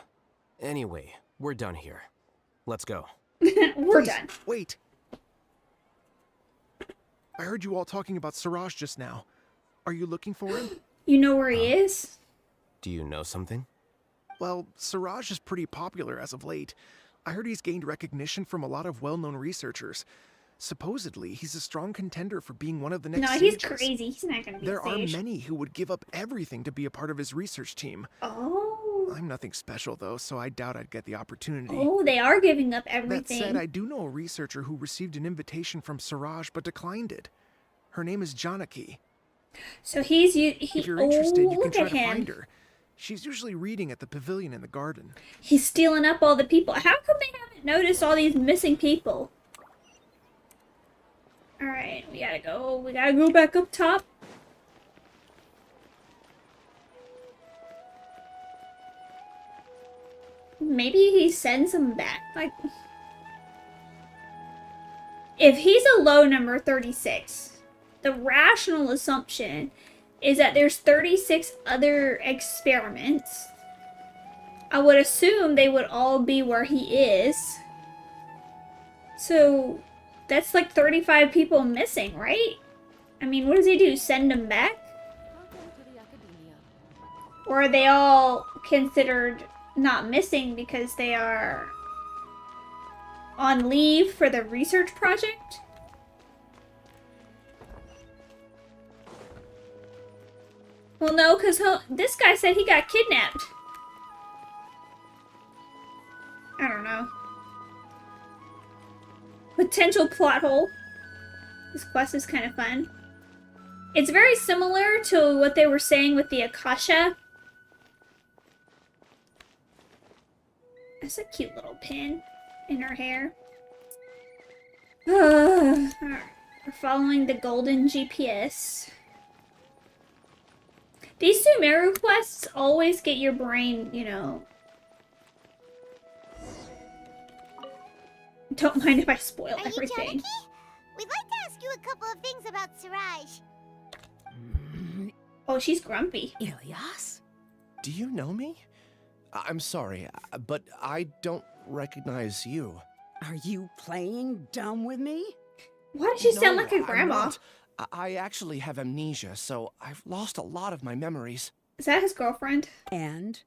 Anyway, we're done here. Let's go. We're done. Wait. I heard you all talking about Suraj just now. Are you looking for him? You know where he is? Do you know something? Well, Suraj is pretty popular as of late. I heard he's gained recognition from a lot of well-known researchers. Supposedly, he's a strong contender for being one of the next No, he's sages. crazy. He's not gonna be There a sage. are many who would give up everything to be a part of his research team. Oh. I'm nothing special, though, so I doubt I'd get the opportunity. Oh, they are giving up everything. That said, I do know a researcher who received an invitation from Suraj but declined it. Her name is Janaki. So he's If you're interested, you can look try at to him. find her. She's usually reading at the pavilion in the garden. He's stealing up all the people. How come they haven't noticed all these missing people? Alright, we gotta go. We gotta go back up top. Maybe he sends them back. Like, if he's a low number 36, the rational assumption is that there's 36 other experiments. I would assume they would all be where he is. So that's like 35 people missing, right? I mean, what does he do? Send them back? Or are they all considered not missing because they are on leave for the research project? Well, no, because this guy said he got kidnapped. I don't know. Potential plot hole. This quest is kind of fun. It's very similar to what they were saying with the Akasha. That's a cute little pin in her hair. Alright. We're following the golden GPS. These Sumeru quests always get your brain, you know. Don't mind if I spoil everything. We'd like to ask you a couple of things about Suraj. Oh, she's grumpy. Ilyas? Do you know me? I'm sorry, but I don't recognize you. Are you playing dumb with me? Why does she sound No, like a I'm grandma? not. I actually have amnesia, so I've lost a lot of my memories. Is that his girlfriend? And?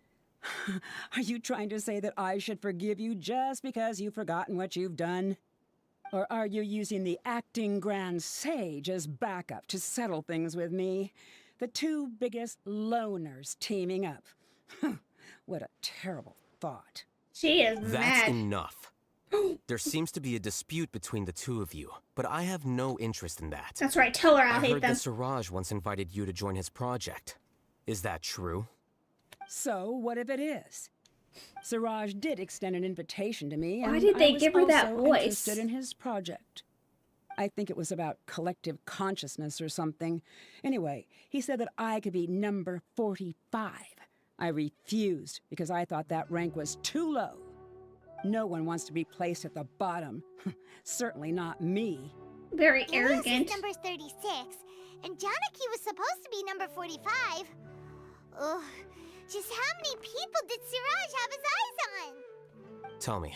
Are you trying to say that I should forgive you just because you've forgotten what you've done? Or are you using the acting grand sage as backup to settle things with me? The two biggest loners teaming up. What a terrible thought. She is That's mad. enough. There seems to be a dispute between the two of you, but I have no interest in that. That's right, tell her I I'll hate heard them. that Suraj once invited you to join his project. Is that true? So, what if it is? Siraj did extend an invitation to me, Why and did they I was give her that also voice? interested in his project. I think it was about collective consciousness or something. Anyway, he said that I could be number 45. I refused because I thought that rank was too low. No one wants to be placed at the bottom. Certainly not me. Very Elias is arrogant. number 36, And Janaki was supposed to be number 45. Ugh, just how many people did Siraj have his eyes on? Tell me,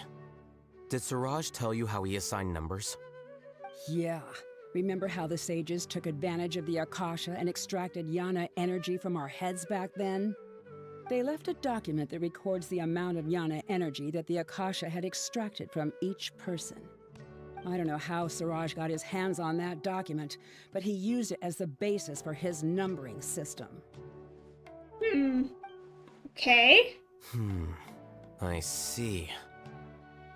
did Siraj tell you how he assigned numbers? Yeah. Remember how the sages took advantage of the Akasha and extracted Yana energy from our heads back then? They left a document that records the amount of Yana energy that the Akasha had extracted from each person. I don't know how Siraj got his hands on that document, but he used it as the basis for his numbering system. Okay. I see.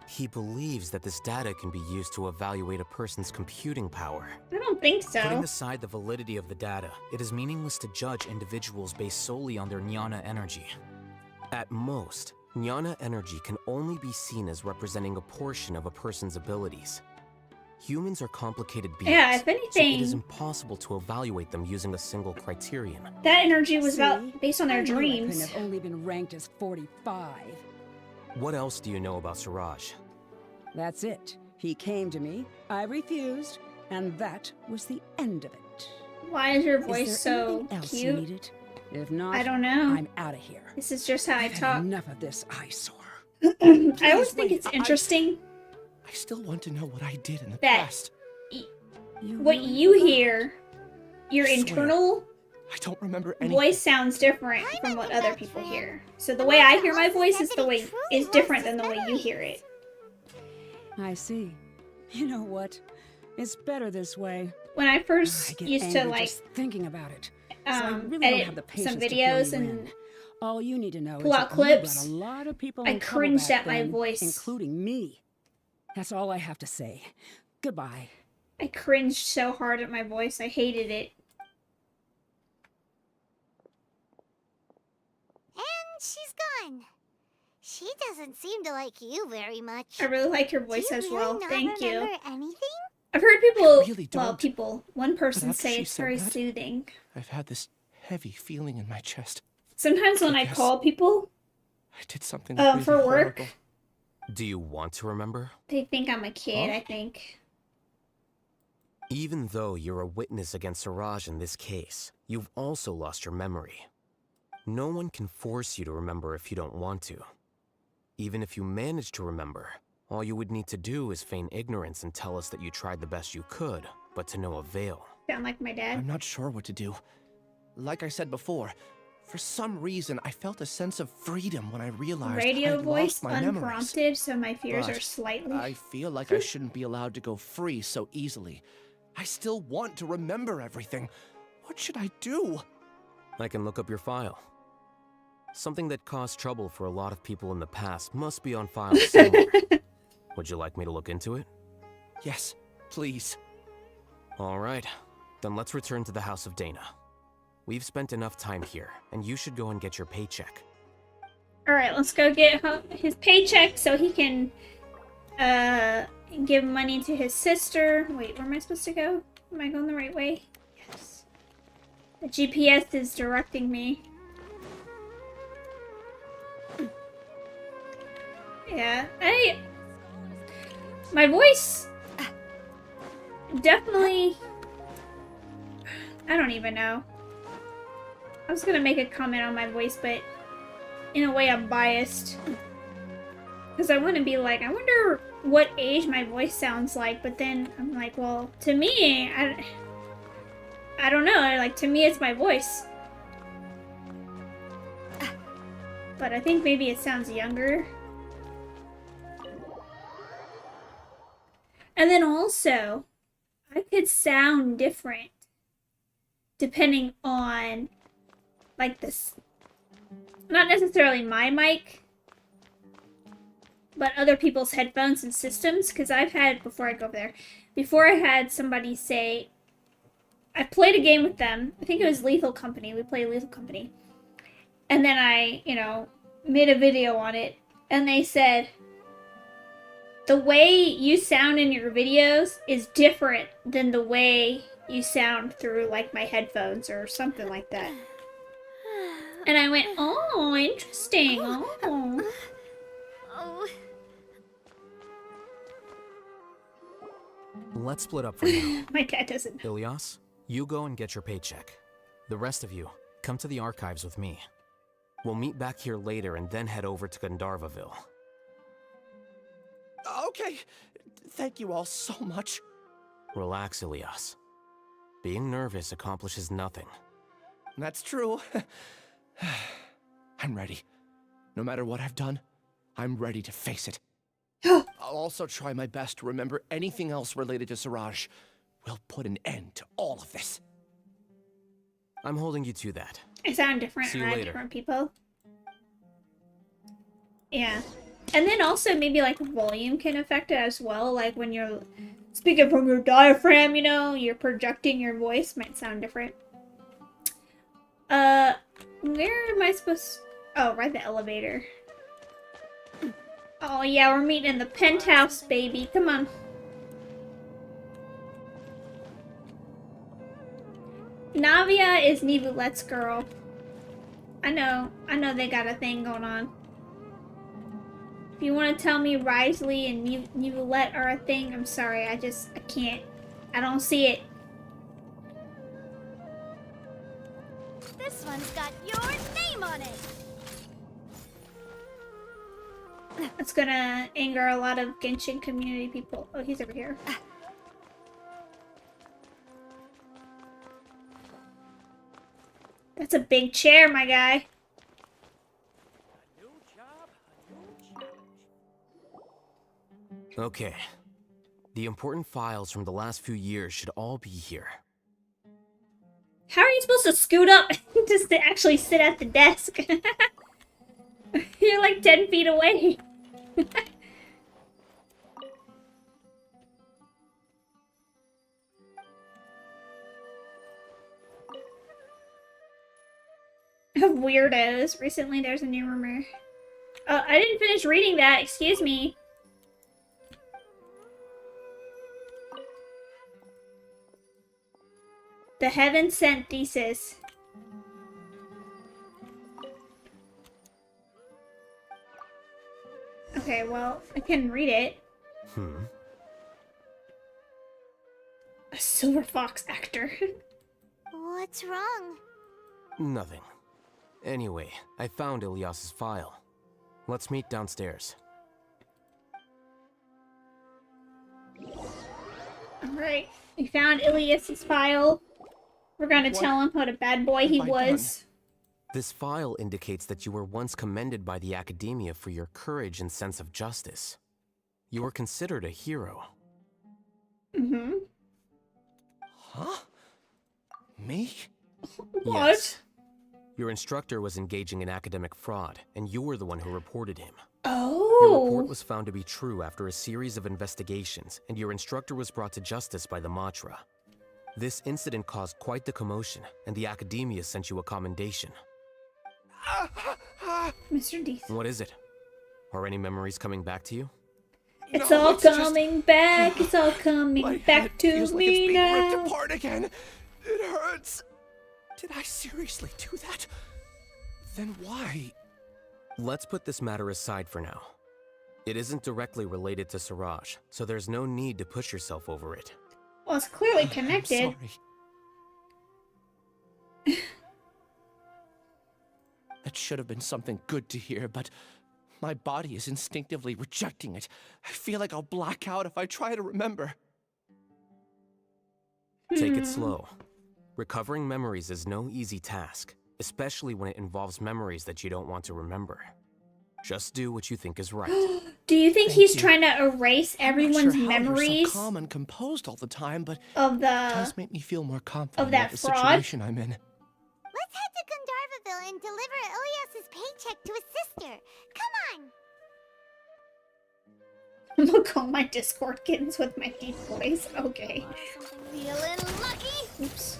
He believes that this data can be used to evaluate a person's computing power. I don't think so. Putting aside the validity of the data, it is meaningless to judge individuals based solely on their Jnana energy. At most, Jnana energy can only be seen as representing a portion of a person's abilities. Humans are complicated beings, Yeah, if so anything, it is impossible to evaluate them using a single criterion. that energy was based on their I knew I dreams. couldn't have only been ranked as 45. What else do you know about Siraj? That's it. He came to me, I refused, and that was the end of it. Why is your Is voice there so anything else you cute? needed? If not, I don't know. I'm out of here. This is just how I I've had talk. enough of this eyesore. I always think it's interesting I still want to know what I did in the that past. what you hear, your I swear, internal I don't remember anything. voice sounds different from what other people hear. So the way I hear my voice is different than the way you hear it. I see. You know what? It's better this way. When I I first get used to angry like just thinking about it. So I really don't edit have the some patience to fill videos you and in. All you need to know pull is out that you got clips, a lot of people I in trouble cringed back at my then, voice. including me. That's all I have to say. Goodbye. I cringed so hard at my voice. I hated it. And she's gone. She doesn't seem to like you very much. I really like your voice Do you as really well. not Thank you. remember anything? I've heard people, really well, don't. people, one person after say she it's said very that, soothing. I've had this heavy feeling in my chest. Sometimes when I Yes. call people I did something really for work, horrible. Do you want to remember? they think I'm a kid, Huh? I think. Even though you're a witness against Siraj in this case, you've also lost your memory. No one can force you to remember if you don't want to. Even if you manage to remember, all you would need to do is feign ignorance and tell us that you tried the best you could, but to no avail. Sound like my dad. I'm not sure what to do. Like I said before, for some reason I felt a sense of freedom when I realized Radio I'd voice lost my memories. unprompted, so my fears But are slightly. I feel like I shouldn't be allowed to go free so easily. I still want to remember everything. What should I do? I can look up your file. Something that caused trouble for a lot of people in the past must be on file somewhere. Would you like me to look into it? Yes, please. All right, then let's return to the House of Dana. We've spent enough time here, and you should go and get your paycheck. Alright, let's go get his paycheck so he can give money to his sister. Wait, where am I supposed to go? Am I going the right way? Yes. The GPS is directing me. Yeah, my voice definitely, I don't even know. I was gonna make a comment on my voice, but in a way I'm biased. Because I want to be like, I wonder what age my voice sounds like, but then I'm like, well, to me, I don't know, like, to me it's my voice. But I think maybe it sounds younger. And then also, I could sound different depending on, like, this, not necessarily my mic, but other people's headphones and systems, because I've had, before I go over there, before I had somebody say, I played a game with them, I think it was Lethal Company, we played Lethal Company, and then I, made a video on it, and they said, the way you sound in your videos is different than the way you sound through, like, my headphones or something like that. And I went, oh, interesting, oh. Let's split up for now. My dad doesn't. Ilias, You go and get your paycheck. The rest of you, come to the archives with me. We'll meet back here later and then head over to Gandharvaville. Okay. Thank you all so much. Relax, Ilias. Being nervous accomplishes nothing. That's true. I'm ready. No matter what I've done, I'm ready to face it. I'll also try my best to remember anything else related to Suraj. We'll put an end to all of this. I'm holding you to that. I sound different See you around later. different people. Yeah. And then also maybe like volume can affect it as well. Like when you're speaking from your diaphragm, you know, you're projecting your voice might sound different. Where am I supposed oh, ride the elevator. Oh yeah, we're meeting in the penthouse, baby. Come on. Navia is Nivulette's girl. I know they got a thing going on. If you want to tell me Risley and Nivulette are a thing, I'm sorry, I can't. I don't see it. This one's got your name on it. It's gonna anger a lot of Genshin community people. Oh, he's over here. That's a big chair, my guy. Okay. The important files from the last few years should all be here. How are you supposed to scoot up just to actually sit at the desk? You're like 10 feet away. Weirdos. Recently there's a new rumor. Oh, I didn't finish reading that. Excuse me. The Heaven Sent Thesis. Okay, well, I can read it. A silver fox actor. What's wrong? Nothing. Anyway, I found Ilias's file. Let's meet downstairs. Alright, we found Ilias's file. We're gonna tell him what a bad boy he was. This file indicates that you were once commended by the Akademiya for your courage and sense of justice. You were considered a hero. Mm-hmm. Huh? Me? What? Yes. Your instructor was engaging in academic fraud, and you were the one who reported him. Oh. Your report was found to be true after a series of investigations, and your instructor was brought to justice by the Matra. This incident caused quite the commotion, and the Akademiya sent you a commendation. Mr. D. What is it? Are any memories coming back to you? It's all coming back. It's all coming back to feels like me it's being now. ripped apart again. It hurts. Did I seriously do that? Then why? Let's put this matter aside for now. It isn't directly related to Suraj, so there's no need to push yourself over it. Well, it's clearly connected. I'm sorry. That should have been something good to hear, but my body is instinctively rejecting it. I feel like I'll black out if I try to remember. Take it slow. Recovering memories is no easy task, especially when it involves memories that you don't want to remember. Just do what you think is right. Do you think he's trying to erase everyone's I'm not sure how memories you're so calm and composed all the time, but of it does make me feel more confident that about the fraud? situation I'm in. Let's head to Gandharvaville and deliver Ilias's paycheck to his sister. Come on! Look, all my Discord kittens with my deep voice. Okay. Feeling lucky? Oops.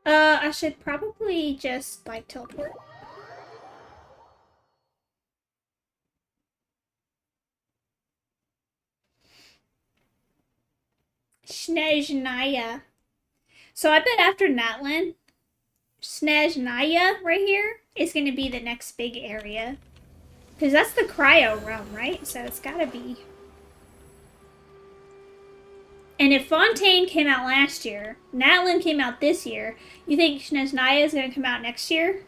I should probably just, like, teleport. Snezhnaya. So I bet after Natlan, Snezhnaya right here is going to be the next big area. Because that's the cryo realm, right? So it's gotta be. And if Fontaine came out last year, Natlin came out this year, you think Snezhnaya is going to come out next year?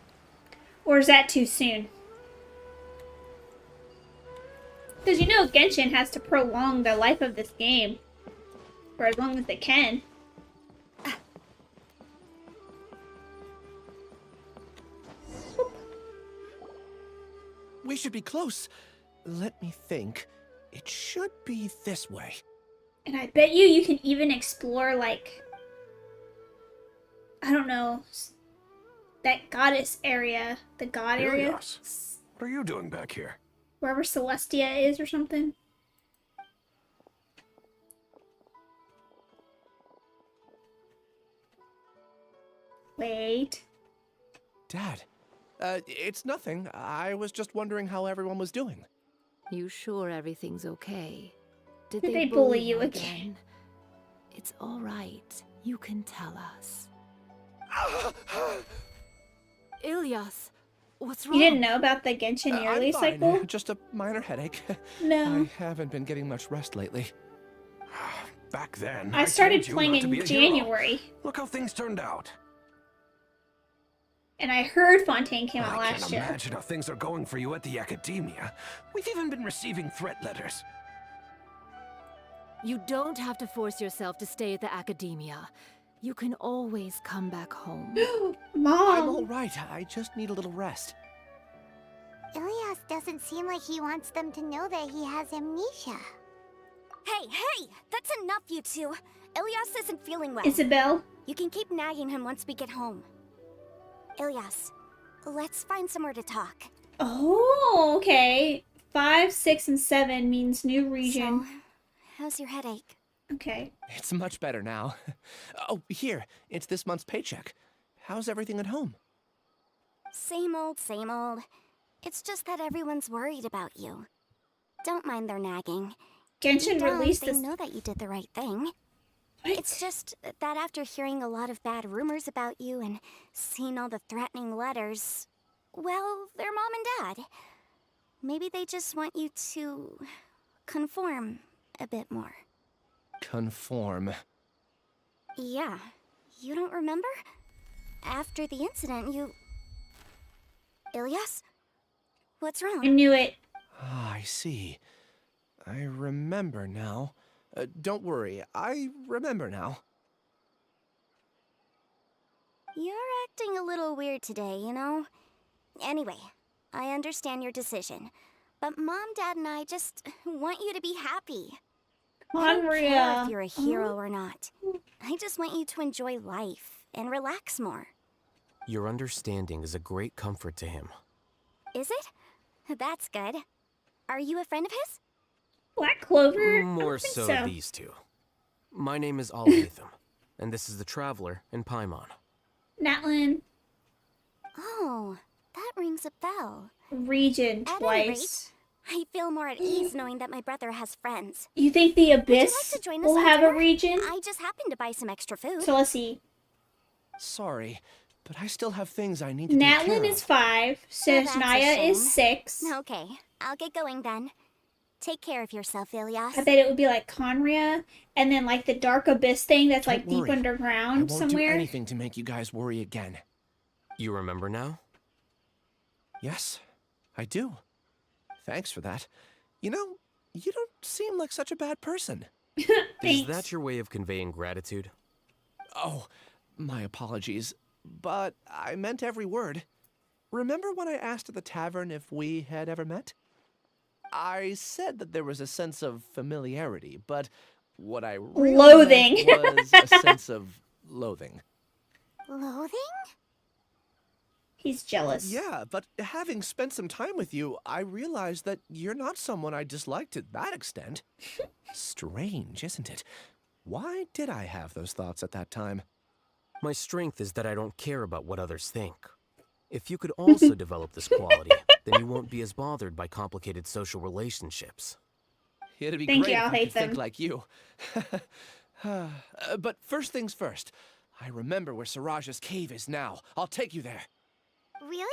Or is that too soon? Because you know Genshin has to prolong the life of this game for as long as they can. We should be close. Let me think. It should be this way. And I bet you can even explore, like, I don't know, that goddess area, the god area. Ilias, what are you doing back here? Wherever Celestia is or something. Wait. Dad, it's nothing. I was just wondering how everyone was doing. You sure everything's okay? Did they bully you again? It's all right. You can tell us. Ilyas, what's wrong? You didn't know about the Genshin yearly I'm fine. cycle? Just a minor headache. No. I haven't been getting much rest lately. Back then, I started told you playing not to be in a hero. January. Look how things turned out. And I heard Fontaine came out I last can't year. imagine how things are going for you at the Akademiya. We've even been receiving threat letters. You don't have to force yourself to stay at the Akademiya. You can always come back home. Mom! I'm all right. I just need a little rest. Ilias doesn't seem like he wants them to know that he has amnesia. Hey! That's enough, you two! Ilias isn't feeling well. Isabel? You can keep nagging him once we get home. Ilias, let's find somewhere to talk. Oh, okay. 5, 6, and 7 means new region. So, how's your headache? Okay. It's much better now. Oh, here. It's this month's paycheck. How's everything at home? Same old, same old. It's just that everyone's worried about you. Don't mind their nagging. Genshin released this. this. They know that you did the right thing. What? It's just that after hearing a lot of bad rumors about you and seeing all the threatening letters, well, they're mom and dad. Maybe they just want you to conform a bit more. Conform. Yeah. You don't remember? After the incident, you... Ilias? What's wrong? I knew it. Ah, I see. I remember now. Don't worry, I remember now. You're acting a little weird today, you know? Anyway, I understand your decision. But Mom, Dad, and I just want you to be happy. I don't care if you're a hero or not. I just want you to enjoy life and relax more. Your understanding is a great comfort to him. Is it? That's good. Are you a friend of his? Black Clover? More so these two. My name is Alhaitham, and this is the Traveler in Paimon. Natlin. Oh, that rings a bell. Region At twice. any rate, I feel more at ease knowing that my brother has friends. You think the Abyss Would you like to join us will for have dinner? a region? I just happened to buy some extra food. So let's see. Sorry, but I still have things I need to take care Natlin of. is 5. Well, that's a Snezhnaya is shame. 6. Okay, I'll get going then. Take care of yourself, Ilias. I bet it would be like Conria, and then like the Dark Abyss thing that's like Don't deep worry. I underground won't somewhere. do anything to make you guys worry again. You remember now? Yes, I do. Thanks for that. You know, you don't seem like such a bad person. Is that your way of conveying gratitude? Oh, my apologies, but I meant every word. Remember when I asked at the tavern if we had ever met? I said that there was a sense of familiarity, but what I really Loathing. meant was a sense of loathing. Loathing? He's jealous. Yeah, but having spent some time with you, I realized that you're not someone I dislike to that extent. Strange, isn't it? Why did I have those thoughts at that time? My strength is that I don't care about what others think. If you could also develop this quality, then you won't be as bothered by complicated social relationships. It'd be Thank great you, if I could think Alhaitham. like you. But first things first. I remember where Siraj's cave is now. I'll take you there. Really?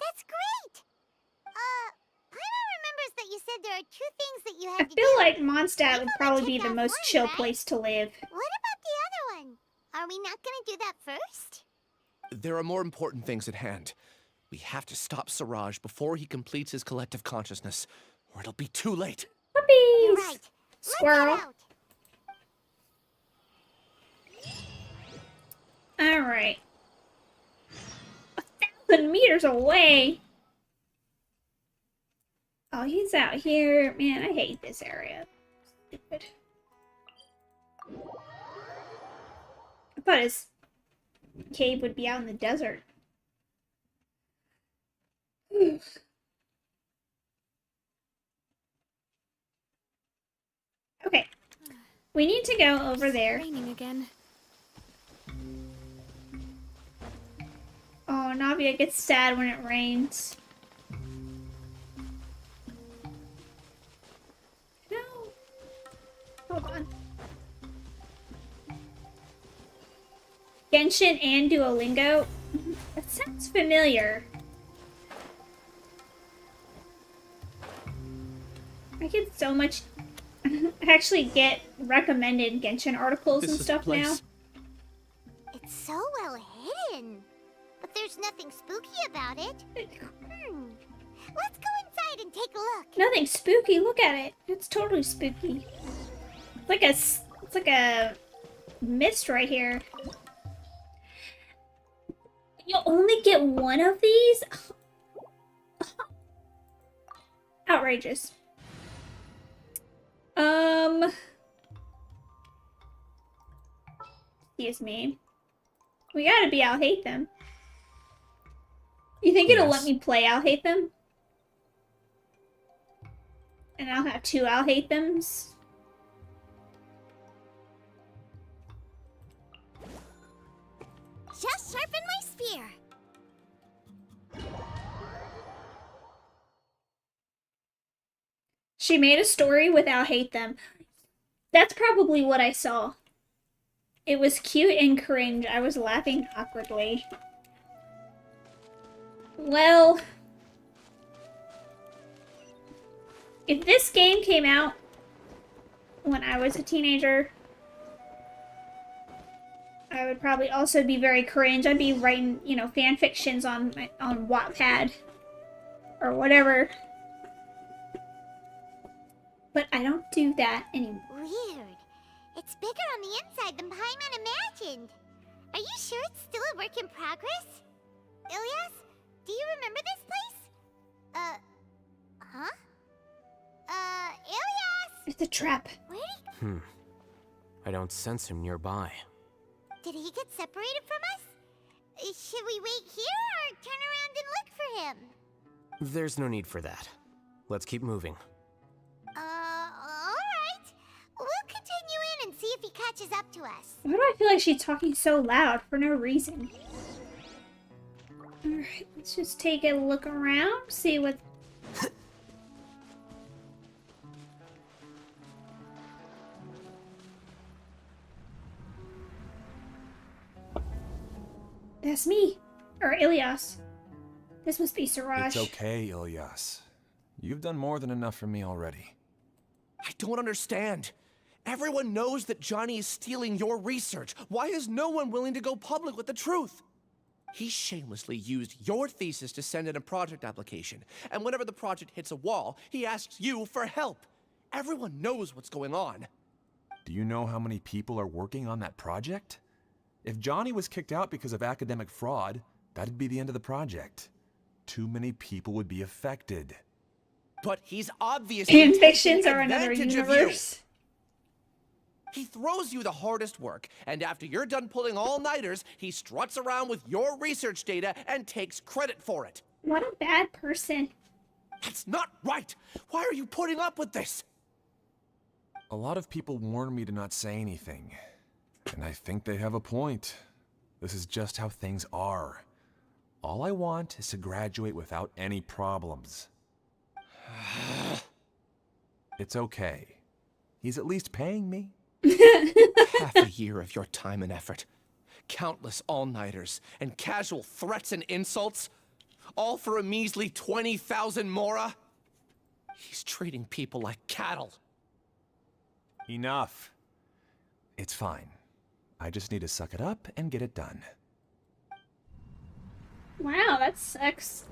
That's great! Paimon remembers that you said there are 2 things that you had I to feel do. like Mondstadt would probably be check the off most one, chill right? place to live. What about the other one? Are we not gonna do that first? There are more important things at hand. We have to stop Siraj before he completes his collective consciousness, or it'll be too late. Puppies! You're right. Squirrel. Let's Alright. 1,000 meters away. Oh, he's out here. Man, I hate this area. Stupid. I thought his cave would be out in the desert. Okay. We need to go over there. It's raining again. Oh, Navia gets sad when it rains. No. Hold on. Genshin and Duolingo? That sounds familiar. I get so much... I actually get recommended Genshin articles and stuff now. It's so well hidden. But there's nothing spooky about it. Let's go inside and take a look. Nothing spooky. Look at it. It's totally spooky. It's like a mist right here. You'll only get one of these? Outrageous. Excuse me. We gotta be Alhaitham. You think it'll let me play Alhaitham? And I'll have 2 Alhaithams? Just sharpen my spear. She made a story with Alhaitham. That's probably what I saw. It was cute and cringe. I was laughing awkwardly. Well, if this game came out when I was a teenager, I would probably also be very cringe. I'd be writing, you know, fan fictions on Wattpad or whatever. But I don't do that anymore. Weird. It's bigger on the inside than Paimon imagined. Are you sure it's still a work in progress? Ilyas, do you remember this place? Huh? Ilyas! It's a trap. Where'd I don't sense him nearby. Did he get separated from us? Should we wait here or turn around and look for him? There's no need for that. Let's keep moving. Alright. We'll continue in and see if he catches up to us. Why do I feel like she's talking so loud for no reason? Alright, let's just take a look around, see what... That's me. Or Ilyas. This must be Siraj. It's okay, Ilyas. You've done more than enough for me already. I don't understand. Everyone knows that Johnny is stealing your research. Why is no one willing to go public with the truth? He shamelessly used your thesis to send in a project application, and whenever the project hits a wall, he asks you for help. Everyone knows what's going on. Do you know how many people are working on that project? If Johnny was kicked out because of academic fraud, that'd be the end of the project. Too many people would be affected. But he's obviously Fan fictions are another advantage of universe. He throws you the hardest work, and after you're done pulling all-nighters, he struts around with your research data and takes credit for it. What a bad person. That's not right! Why are you putting up with this? A lot of people warn me to not say anything. And I think they have a point. This is just how things are. All I want is to graduate without any problems. It's okay. He's at least paying me. Half a year of your time and effort. Countless all-nighters and casual threats and insults. All for a measly 20,000 mora? He's treating people like cattle. Enough. It's fine. I just need to suck it up and get it done. Wow, that sucks.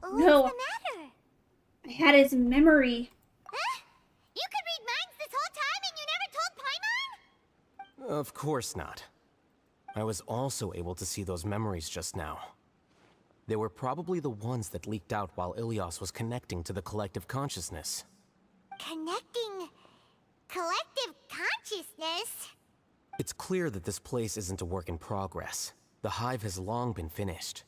What's No. the matter? I had his memory. Huh? You could read minds this whole time and you never told Paimon? Of course not. I was also able to see those memories just now. They were probably the ones that leaked out while Ilias was connecting to the collective consciousness. Connecting collective consciousness? It's clear that this place isn't a work in progress. The hive has long been finished.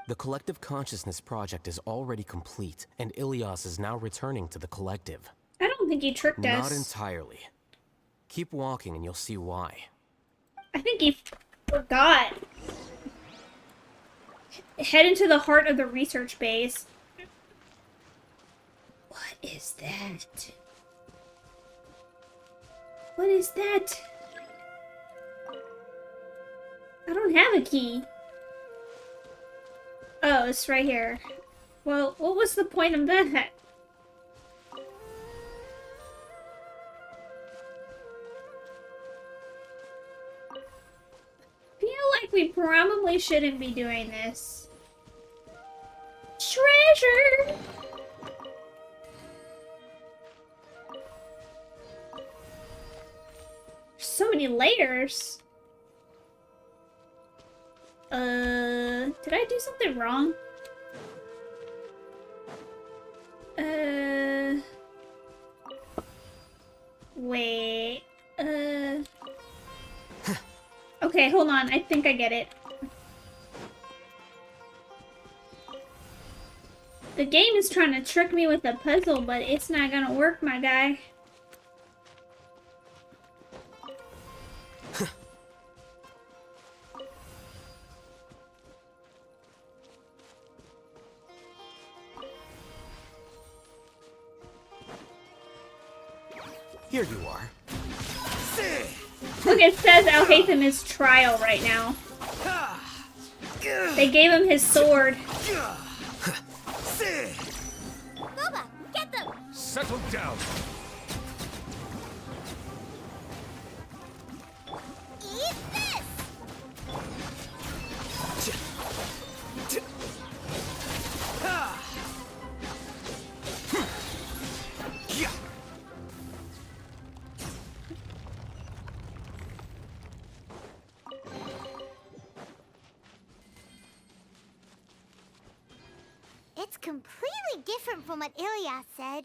The collective consciousness project is already complete, and Ilias is now returning to the collective. I don't think he tricked us. Not entirely. Keep walking and you'll see why. I think he forgot. Head into the heart of the research base. What is that? What is that? I don't have a key. Oh, it's right here. Well, what was the point of that? I feel like we probably shouldn't be doing this. Treasure! So many layers. Did I do something wrong? Wait, okay, hold on, I think I get it. The game is trying to trick me with a puzzle, but it's not gonna work, my guy. Here you are. Look, it says Alhaitham is trial right now. They gave him his sword. Boba, get them! Settle down. Eat this! It's completely different from what Ilias said.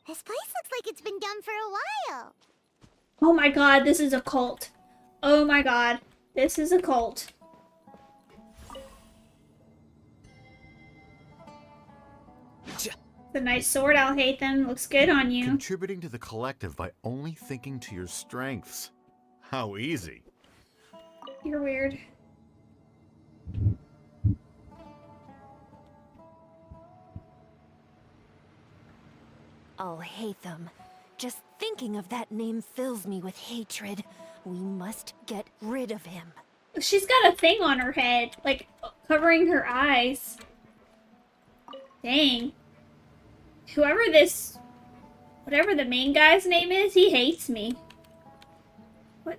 This place looks like it's been done for a while. Oh my god, this is a cult. Oh my god, this is a cult. It's a nice sword, Alhaitham. Looks good on you. Contributing to the collective by only thinking to your strengths. How easy. You're weird. Alhaitham. Just thinking of that name fills me with hatred. We must get rid of him. She's got a thing on her head, like covering her eyes. Dang. Whatever the main guy's name is, he hates me. What?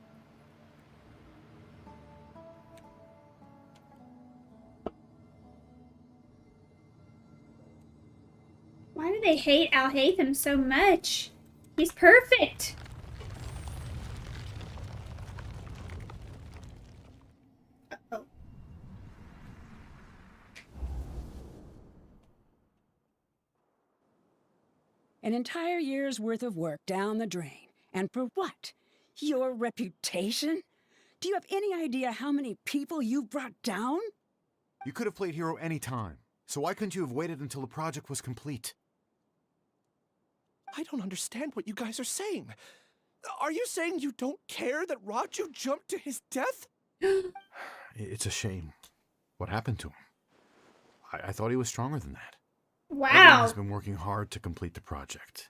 Why do they hate Alhaitham so much? He's perfect. Uh-oh. An entire year's worth of work down the drain. And for what? Your reputation? Do you have any idea how many people you've brought down? You could have played hero any time, so why couldn't you have waited until the project was complete? I don't understand what you guys are saying. Are you saying you don't care that Raju jumped to his death? It's a shame. What happened to him? I thought he was stronger than that. Wow. Everyone has been working hard to complete the project.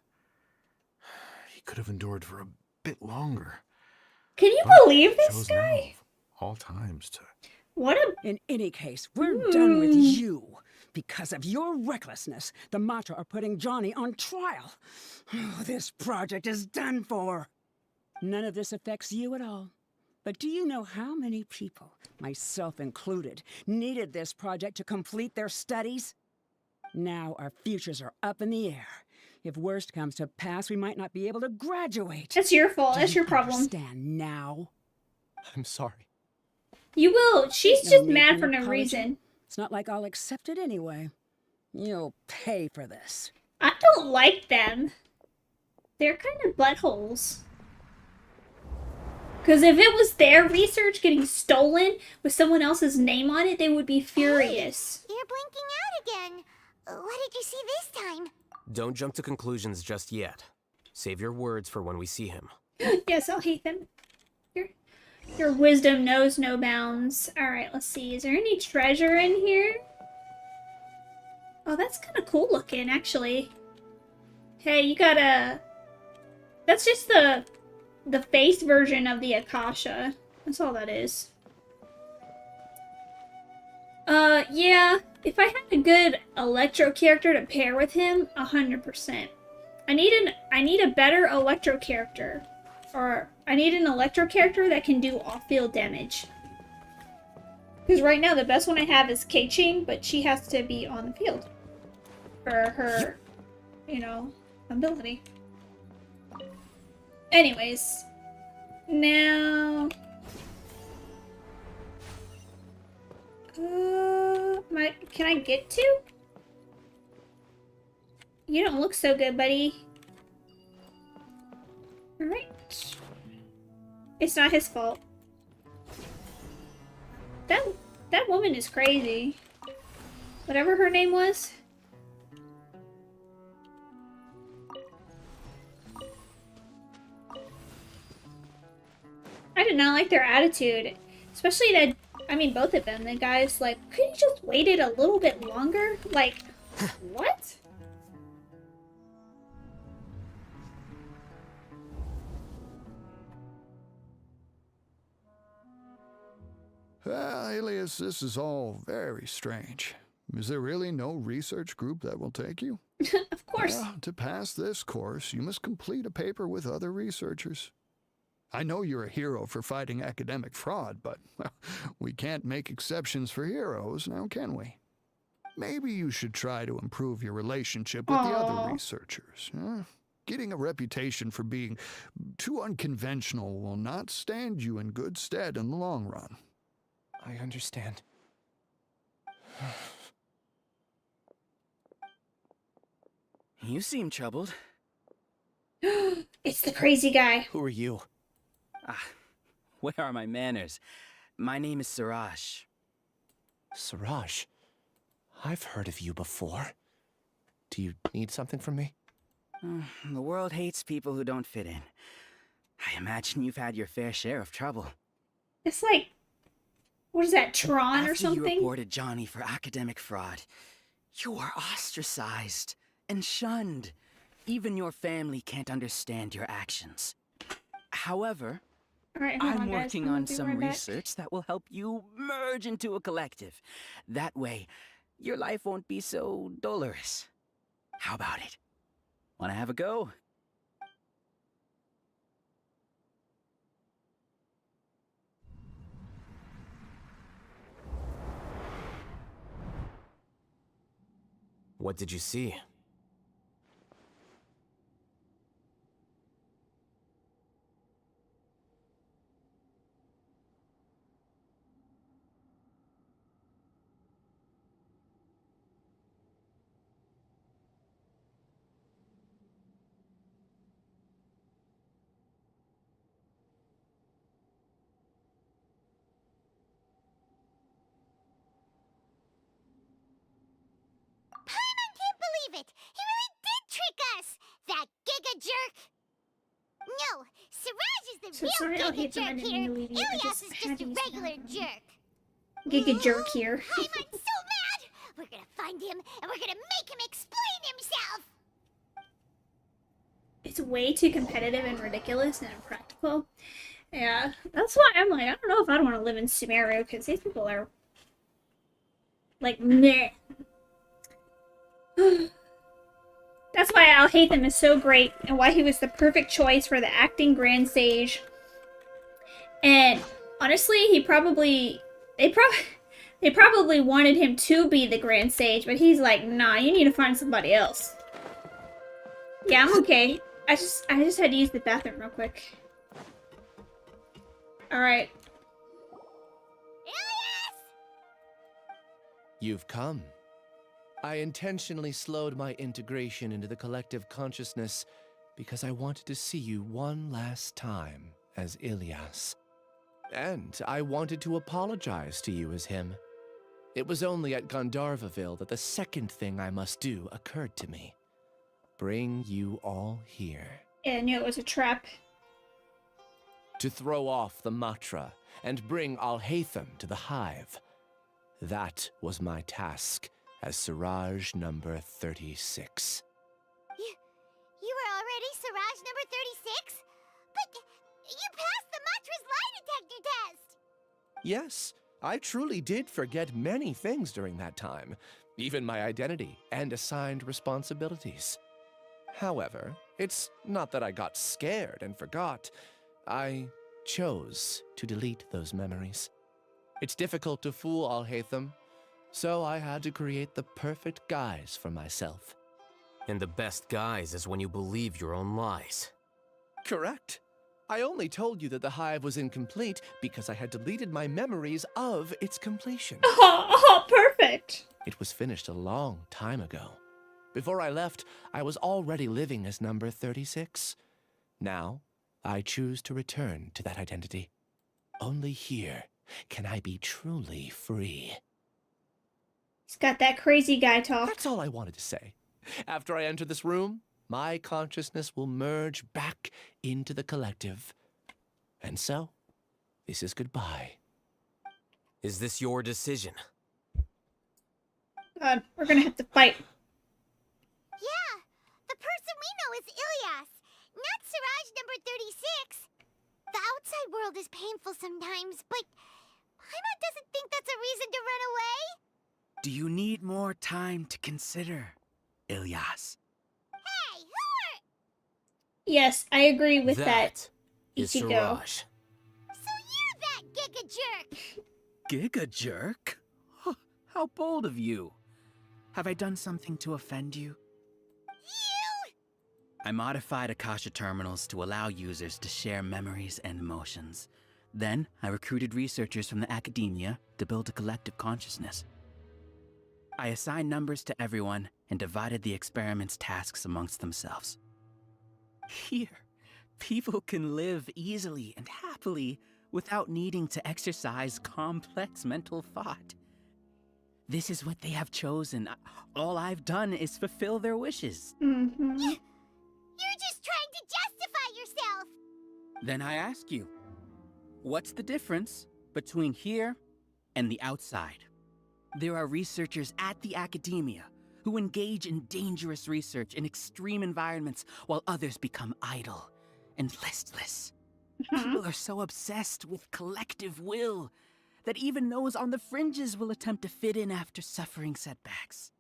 He could have endured for a bit longer. Can you believe this Chose now, guy? of all times to... What a... In any case, we're done with you. Because of your recklessness, the Matra are putting Johnny on trial. Oh, this project is done for. None of this affects you at all. But do you know how many people, myself included, needed this project to complete their studies? Now our futures are up in the air. If worst comes to pass, we might not be able to graduate. That's your fault. That's your problem. Understand now? I'm sorry. You will. She's No just need mad for for an no apology. reason. It's not like I'll accept it anyway. You'll pay for this. I don't like them. They're kind of buttholes. Because if it was their research getting stolen with someone else's name on it, they would be furious. You're blinking out again. What did you see this time? Don't jump to conclusions just yet. Save your words for when we see him. Yes, Alhaitham. Your wisdom knows no bounds. Alright, let's see. Is there any treasure in here? Oh, that's kind of cool looking, actually. Hey, you got a... That's just the face version of the Akasha. That's all that is. Yeah. If I had a good Electro character to pair with him, 100%. I need a better Electro character. Or, I need an Electro character that can do off-field damage. Because right now, the best one I have is Kei-Ching, but she has to be on the field. For her, you know, ability. Anyways. Now... can I get to? You don't look so good, buddy. Alright. It's not his fault. That woman is crazy. Whatever her name was. I did not like their attitude. Especially that, I mean, both of them. The guy's like, could you just waited a little bit longer? Like, what? Alias, this is all very strange. Is there really no research group that will take you? Of course. Well, to pass this course, you must complete a paper with other researchers. I know you're a hero for fighting academic fraud, but well, we can't make exceptions for heroes, now can we? Maybe you should try to improve your relationship with the other researchers. Getting a reputation for being too unconventional will not stand you in good stead in the long run. I understand. You seem troubled. It's the crazy guy. Who are you? Where are my manners? My name is Suraj. Suraj? I've heard of you before. Do you need something from me? The world hates people who don't fit in. I imagine you've had your fair share of trouble. It's like, what is that, Tron or something? After you reported Johnny for academic fraud, you were ostracized and shunned. Even your family can't understand your actions. However, I'm working on some research that will help you merge into a collective. That way, your life won't be so dolorous. How about it? Wanna have a go? What did you see? It. He really did trick us! That giga jerk! No, Suraj is the real giga jerk here. Ilias is just a regular jerk. Giga jerk here. Paimon's so mad! We're gonna find him and we're gonna make him explain himself! It's way too competitive and ridiculous and impractical. Yeah, that's why I'm like, I don't know if I'd want to live in Sumeru, because these people are like, meh. Alhaitham is so great and why he was the perfect choice for the acting Grand Sage. And honestly, they probably wanted him to be the Grand Sage, but he's like, nah, you need to find somebody else. Yeah, I'm okay. I just had to use the bathroom real quick. Alright. You've come. I intentionally slowed my integration into the collective consciousness because I wanted to see you one last time as Ilyas. And I wanted to apologize to you as him. It was only at Gandharvaville that the second thing I must do occurred to me. Bring you all here. Yeah, I knew it was a trap. To throw off the mantra and bring Alhaitham to the hive. That was my task as Siraj number 36. You were already Siraj number 36? But you passed the mantra's lie detector test! Yes, I truly did forget many things during that time, even my identity and assigned responsibilities. However, it's not that I got scared and forgot. I chose to delete those memories. It's difficult to fool Alhaitham, so I had to create the perfect guise for myself. And the best guise is when you believe your own lies. Correct. I only told you that the hive was incomplete because I had deleted my memories of its completion. Oh, perfect. It was finished a long time ago. Before I left, I was already living as number 36. Now, I choose to return to that identity. Only here can I be truly free. He's got that crazy guy talk. That's all I wanted to say. After I enter this room, my consciousness will merge back into the collective. And so, this is goodbye. Is this your decision? God, we're gonna have to fight. Yeah, the person we know is Ilyas, not Siraj number 36. The outside world is painful sometimes, but Paimon doesn't think that's a reason to run away. Do you need more time to consider, Ilyas? Hey, who are... Yes, I agree with that. That is Ichigo. Siraj. So you're that giga jerk! Giga jerk? Huh, how bold of you. Have I done something to offend you? You! I modified Akasha terminals to allow users to share memories and emotions. Then, I recruited researchers from the Akademiya to build a collective consciousness. I assigned numbers to everyone and divided the experiment's tasks amongst themselves. Here, people can live easily and happily without needing to exercise complex mental thought. This is what they have chosen. All I've done is fulfill their wishes. Mm-hmm. You're just trying to justify yourself! Then I ask you, what's the difference between here and the outside? There are researchers at the Akademiya who engage in dangerous research in extreme environments while others become idle and listless. People are so obsessed with collective will that even those on the fringes will attempt to fit in after suffering setbacks.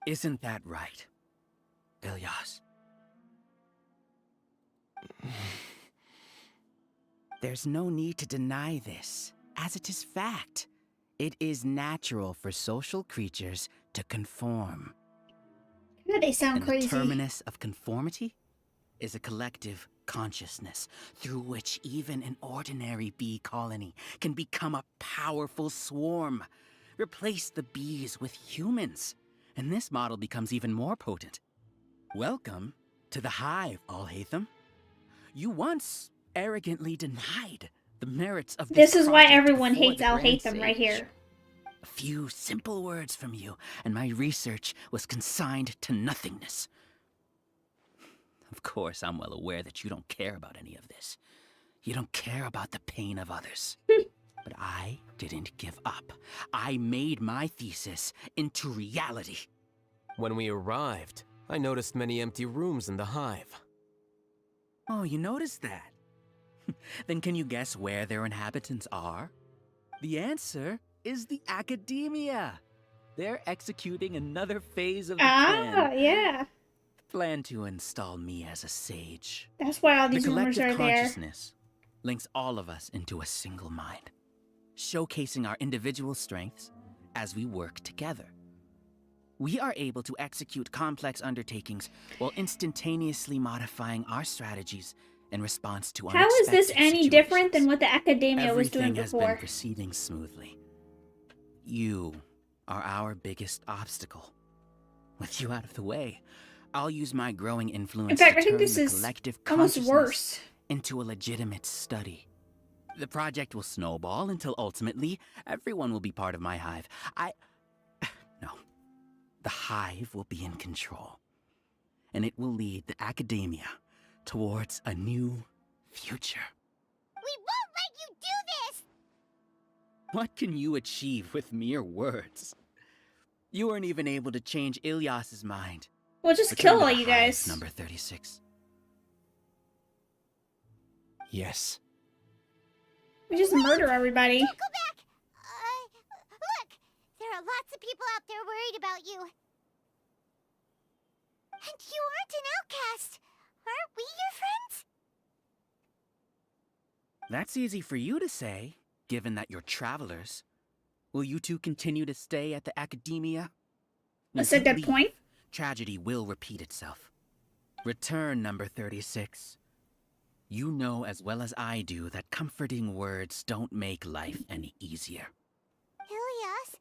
Isn't that right, Ilyas? There's no need to deny this, as it is fact. It is natural for social creatures to conform. Yeah, they sound and crazy. The terminus of conformity is a collective consciousness through which even an ordinary bee colony can become a powerful swarm. Replace the bees with humans, and this model becomes even more potent. Welcome to the hive, Alhaitham. You once arrogantly denied the merits of this is why project everyone before hates the Grand Alhaitham right Sage. here. A few simple words from you, and my research was consigned to nothingness. Of course, I'm well aware that you don't care about any of this. You don't care about the pain of others. But I didn't give up. I made my thesis into reality. When we arrived, I noticed many empty rooms in the hive. Oh, you noticed that? Then can you guess where their inhabitants are? The answer is the Akademiya. They're executing another phase of the plan. Yeah. plan to install me as a sage. That's why all these rumors are there. The there. collective consciousness links all of us into a single mind, showcasing our individual strengths as we work together. We are able to execute complex undertakings while instantaneously modifying our strategies in response to How is this any different than what the Akademiya was doing Everything has before? been proceeding smoothly. You are our biggest obstacle. With you out of the way, I'll use my growing influence In fact, I to think turn this the is collective almost consciousness worse. into a legitimate study. The project will snowball until ultimately everyone will be part of my hive. No. The hive will be in control. And it will lead the Akademiya towards a new future. We won't let you do this! What can you achieve with mere words? You weren't even able to change Ilyas's mind. We'll just Return kill to all the you hive, guys. Number 36. Yes. We just murder everybody. Don't go back! Look! There are lots of people out there worried about you. And you aren't an outcast. Aren't we your friends? That's easy for you to say, given that you're travelers. Will you two continue to stay at the Akademiya? That's a good point. Tragedy will repeat itself. Return, number 36. You know as well as I do that comforting words don't make life any easier. Ilyas?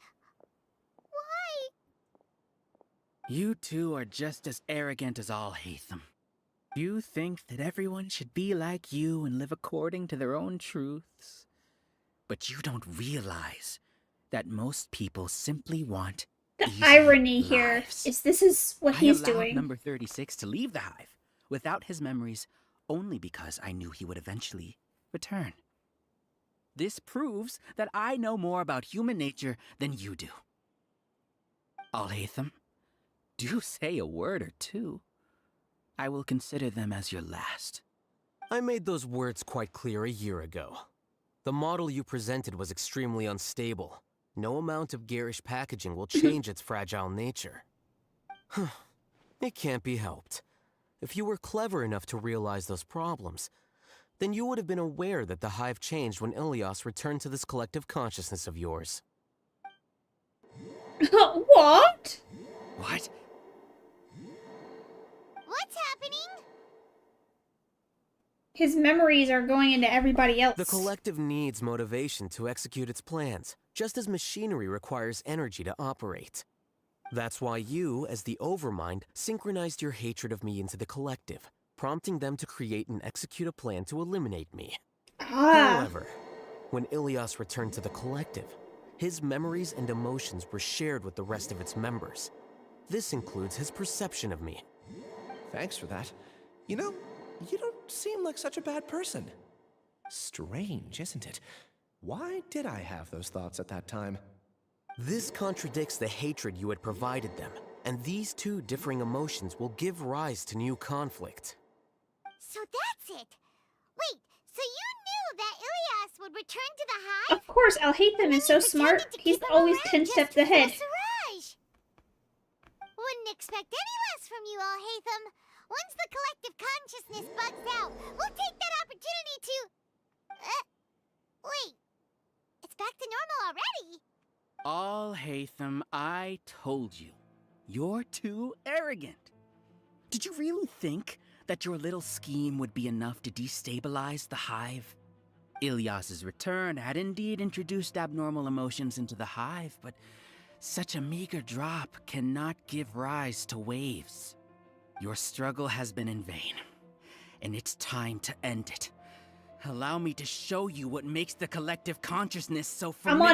Why? You two are just as arrogant as Alhaitham. You think that everyone should be like you and live according to their own truths. But you don't realize that most people simply want The easy irony here lives. is this is what he's I allowed doing. number 36 to leave the hive without his memories only because I knew he would eventually return. This proves that I know more about human nature than you do. Alhaitham, do say a word or two. I will consider them as your last. I made those words quite clear a year ago. The model you presented was extremely unstable. No amount of garish packaging will change its fragile nature. It can't be helped. If you were clever enough to realize those problems, then you would have been aware that the hive changed when Ilyas returned to this collective consciousness of yours. What? What? What's happening? His memories are going into everybody else. The collective needs motivation to execute its plans, just as machinery requires energy to operate. That's why you, as the Overmind, synchronized your hatred of me into the collective, prompting them to create and execute a plan to eliminate me. However, when Ilyas returned to the collective, his memories and emotions were shared with the rest of its members. This includes his perception of me. Thanks for that. You know, you don't seem like such a bad person. Strange, isn't it? Why did I have those thoughts at that time? This contradicts the hatred you had provided them, and these two differing emotions will give rise to new conflict. So that's it. Wait, so you knew that Ilyas would return to the hive? Of course, Alhaitham is so smart. He's always 10 steps ahead. Siraj. Wouldn't expect any less from you, Alhaitham. Once the collective consciousness bugs out, we'll take that opportunity to... wait. It's back to normal already. Alhaitham, I told you. You're too arrogant. Did you really think that your little scheme would be enough to destabilize the hive? Ilyas's return had indeed introduced abnormal emotions into the hive, but such a meager drop cannot give rise to waves. Your struggle has been in vain, and it's time to end it. Allow me to show you what makes the collective consciousness so formidable.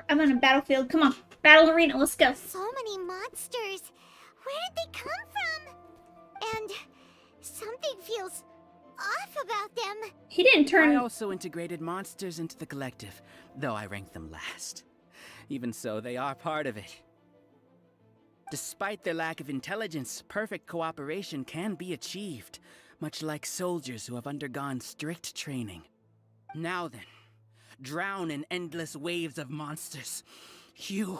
I'm on a battlefield. Come on. Battle arena, let's go. So many monsters. Where did they come from? And something feels off about them. He didn't turn... I also integrated monsters into the collective, though I ranked them last. Even so, they are part of it. Despite their lack of intelligence, perfect cooperation can be achieved, much like soldiers who have undergone strict training. Now then, drown in endless waves of monsters. You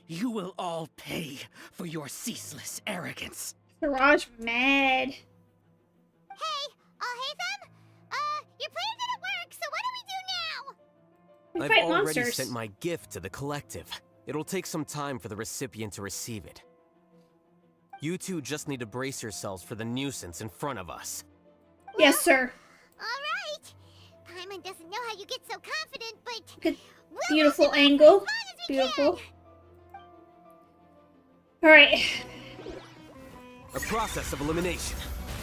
will all pay for your ceaseless arrogance. Siraj mad. Hey, Alhaitham? Your plan didn't work, so what do we do now? We I've fight already monsters. sent my gift to the collective. It'll take some time for the recipient to receive it. You two just need to brace yourselves for the nuisance in front of us. Yes, sir. Alright. Paimon doesn't know how you get so confident, but... Good, beautiful angle. Beautiful. Alright. A process of elimination.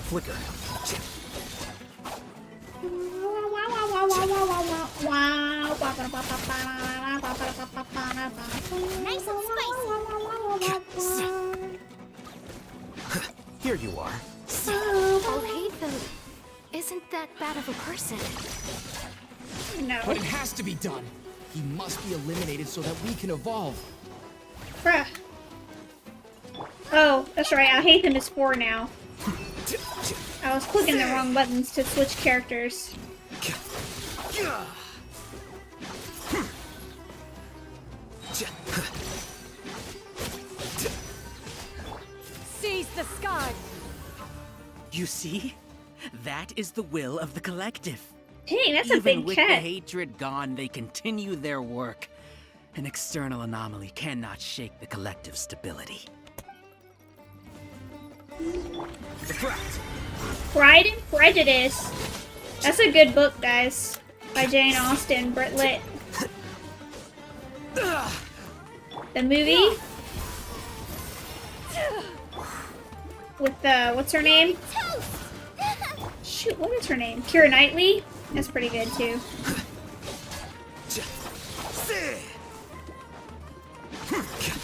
Flicker. Nice and spicy. Here you are. Alhaitham isn't that bad of a person. No. But it has to be done. He must be eliminated so that we can evolve. Bruh. Oh, that's right. Alhaitham is 4 now. I was clicking the wrong buttons to switch characters. Seize the sky! You see? That is the will of the collective. Dang, that's a Even big with cat. the hatred gone, they continue their work. An external anomaly cannot shake the collective's stability. Pride and Prejudice. That's a good book, guys. By Jane Austen, Britlit. The movie? With what's her name? Shoot, what is her name? Keira Knightley? That's pretty good too.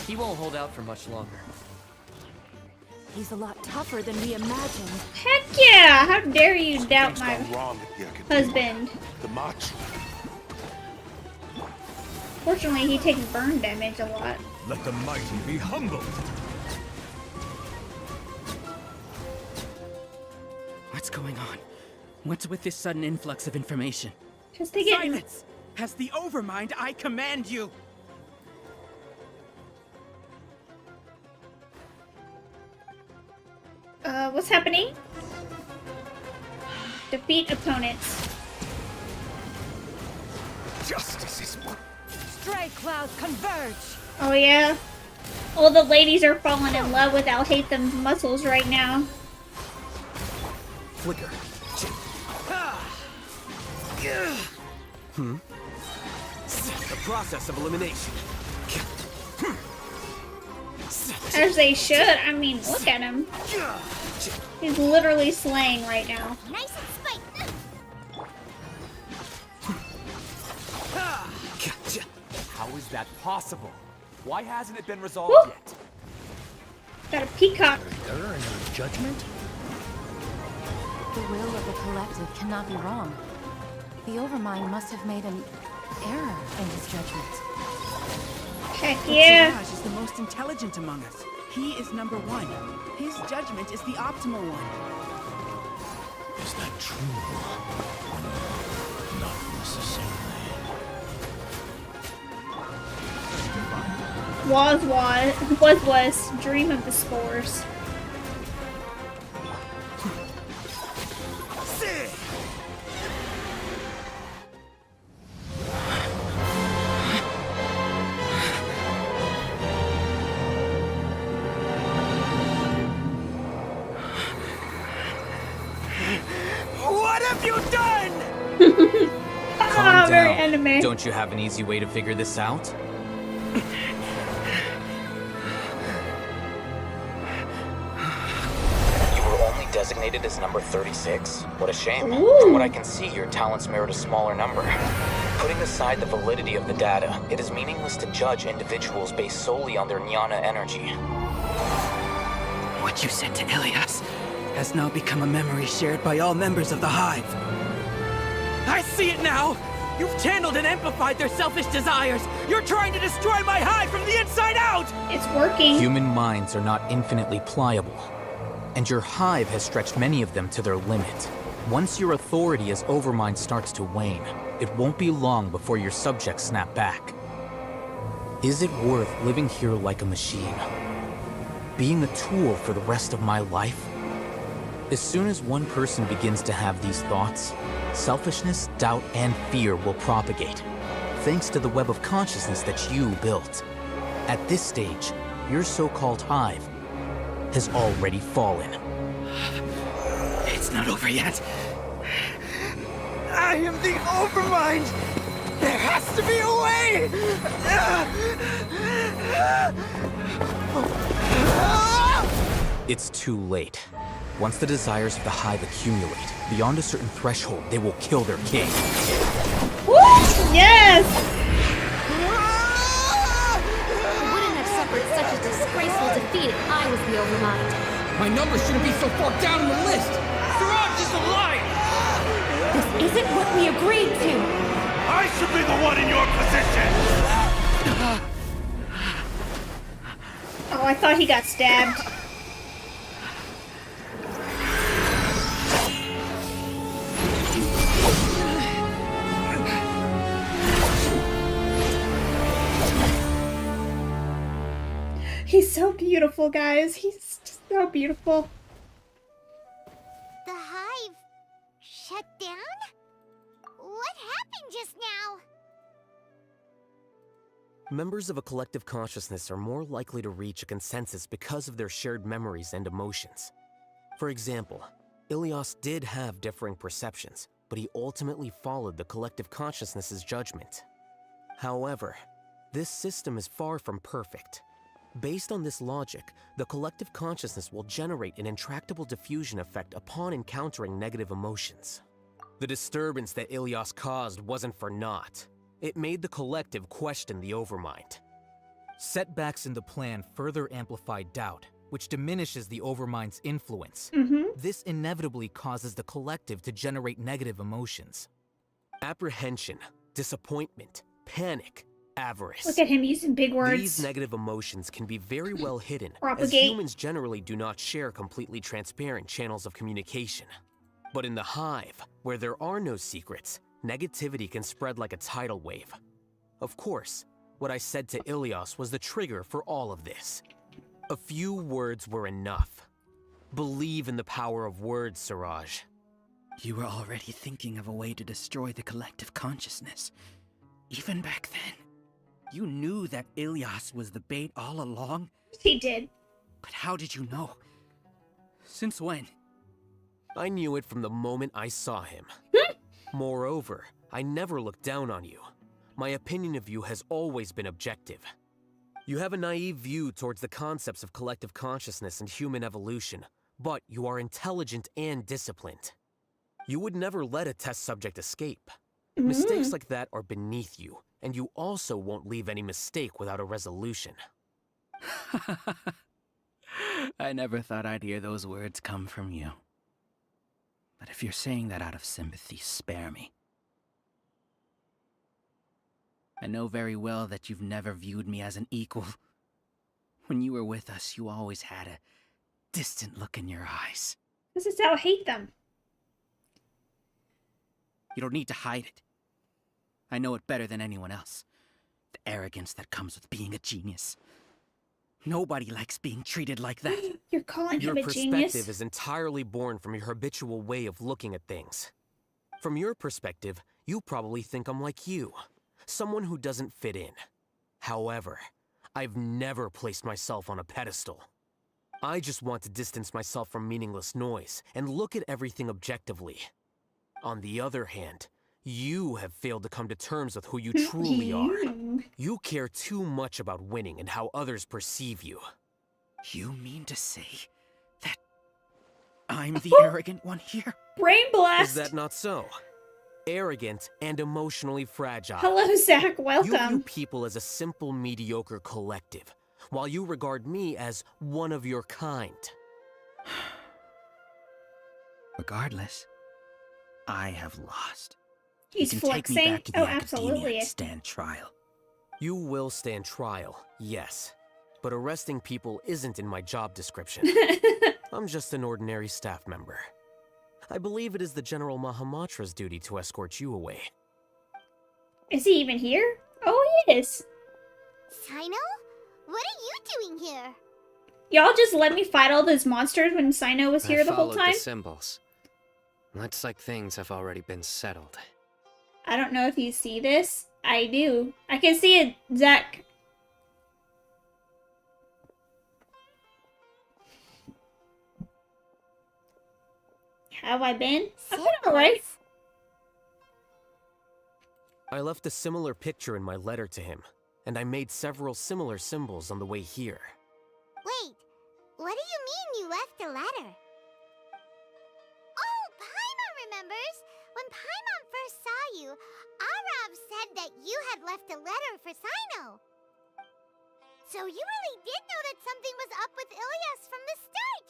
He won't hold out for much longer. He's a lot tougher than we imagined. Heck yeah! How dare you doubt my wrong at the Akademiya. husband? The match. Fortunately, he takes burn damage a lot. Let the mighty be humbled. What's going on? What's with this sudden influx of information? Just to get Silence! As the Overmind, I command you! What's happening? Defeat opponents. Justice is one. Stray clouds converge! Oh yeah? All the ladies are falling in love with Alhaitham's muscles right now. Flicker. The process of elimination. As they should. I mean, look at him. He's literally slaying right now. Nice and spicy. How is that possible? Why hasn't it been resolved Woo! yet? Got a peacock. Error in your judgment? The will of the collective cannot be wrong. The Overmind must have made an error in his judgment. Heck yeah. Siraj is the most intelligent among us. He is number one. His judgment is the optimal one. Is that true? Not necessarily. Was dream of the spores. What have you done? Calm very down. anime. Don't you have an easy way to figure this out? You were only designated as number 36? What a shame. Ooh. From what I can see, your talents merit a smaller number. Putting aside the validity of the data, it is meaningless to judge individuals based solely on their jnana energy. What you said to Ilyas has now become a memory shared by all members of the Hive. I see it now! You've channeled and amplified their selfish desires! You're trying to destroy my Hive from the inside out! It's working. Human minds are not infinitely pliable, and your Hive has stretched many of them to their limit. Once your authority as Overmind starts to wane, it won't be long before your subjects snap back. Is it worth living here like a machine? being a tool for the rest of my life? As soon as one person begins to have these thoughts, selfishness, doubt, and fear will propagate, thanks to the web of consciousness that you built. At this stage, your so-called hive has already fallen. It's not over yet. I am the Overmind! There has to be a way! It's too late. Once the desires of the hive accumulate, beyond a certain threshold, they will kill their king. Woo! Yes! I wouldn't have suffered such a disgraceful defeat if I was the Overmind. My number shouldn't be so far down on the list! Siraj is alive! This isn't what we agreed to! I should be the one in your position! Oh, I thought he got stabbed. He's so beautiful, guys. He's just so beautiful. The hive shut down? What happened just now? Members of a collective consciousness are more likely to reach a consensus because of their shared memories and emotions. For example, Ilias did have differing perceptions, but he ultimately followed the collective consciousness's judgment. However, this system is far from perfect. Based on this logic, the collective consciousness will generate an intractable diffusion effect upon encountering negative emotions. The disturbance that Ilias caused wasn't for naught. It made the collective question the Overmind. Setbacks in the plan further amplified doubt, which diminishes the Overmind's influence. This inevitably causes the collective to generate negative emotions. Apprehension, disappointment, panic, avarice. Look at him using big words. These negative emotions can be very well hidden, as Propagate. humans generally do not share completely transparent channels of communication. But in the hive, where there are no secrets, negativity can spread like a tidal wave. Of course, what I said to Ilias was the trigger for all of this. A few words were enough. Believe in the power of words, Siraj. You were already thinking of a way to destroy the collective consciousness. Even back then, you knew that Ilias was the bait all along? He did. But how did you know? Since when? I knew it from the moment I saw him. Moreover, I never looked down on you. My opinion of you has always been objective. You have a naive view towards the concepts of collective consciousness and human evolution, but you are intelligent and disciplined. You would never let a test subject escape. Mistakes like that are beneath you, and you also won't leave any mistake without a resolution. I never thought I'd hear those words come from you. But if you're saying that out of sympathy, spare me. I know very well that you've never viewed me as an equal. When you were with us, you always had a distant look in your eyes. This is Alhaitham. You don't need to hide it. I know it better than anyone else. The arrogance that comes with being a genius. Nobody likes being treated like that. You're calling Your him a genius? perspective is entirely born from your habitual way of looking at things. From your perspective, you probably think I'm like you, someone who doesn't fit in. However, I've never placed myself on a pedestal. I just want to distance myself from meaningless noise and look at everything objectively. On the other hand, you have failed to come to terms with who you truly are. You care too much about winning and how others perceive you. You mean to say that I'm the arrogant one here? Brain blast! Is that not so? Arrogant and emotionally fragile. Hello, Zach. You Welcome. view people as a simple, mediocre collective, while you regard me as one of your kind. Regardless, I have lost. He's you can flexing. Take me back to the Oh, Akademiya absolutely. and stand trial. You will stand trial, yes. But arresting people isn't in my job description. I'm just an ordinary staff member. I believe it is the General Mahamatra's duty to escort you away. Is he even here? Oh, he is. Sino? What are you doing here? Y'all just let me fight all those monsters when Sino was here the whole followed time? the symbols. Looks like things have already been settled. I don't know if you see this. I do. I can see it, Zach. Have I been? I've been alright. I left a similar picture in my letter to him, and I made several similar symbols on the way here. Wait, what do you mean you left a letter? Oh, Paimon remembers! When Paimon first saw you, Arav said that you had left a letter for Sino. So you really did know that something was up with Ilias from the start!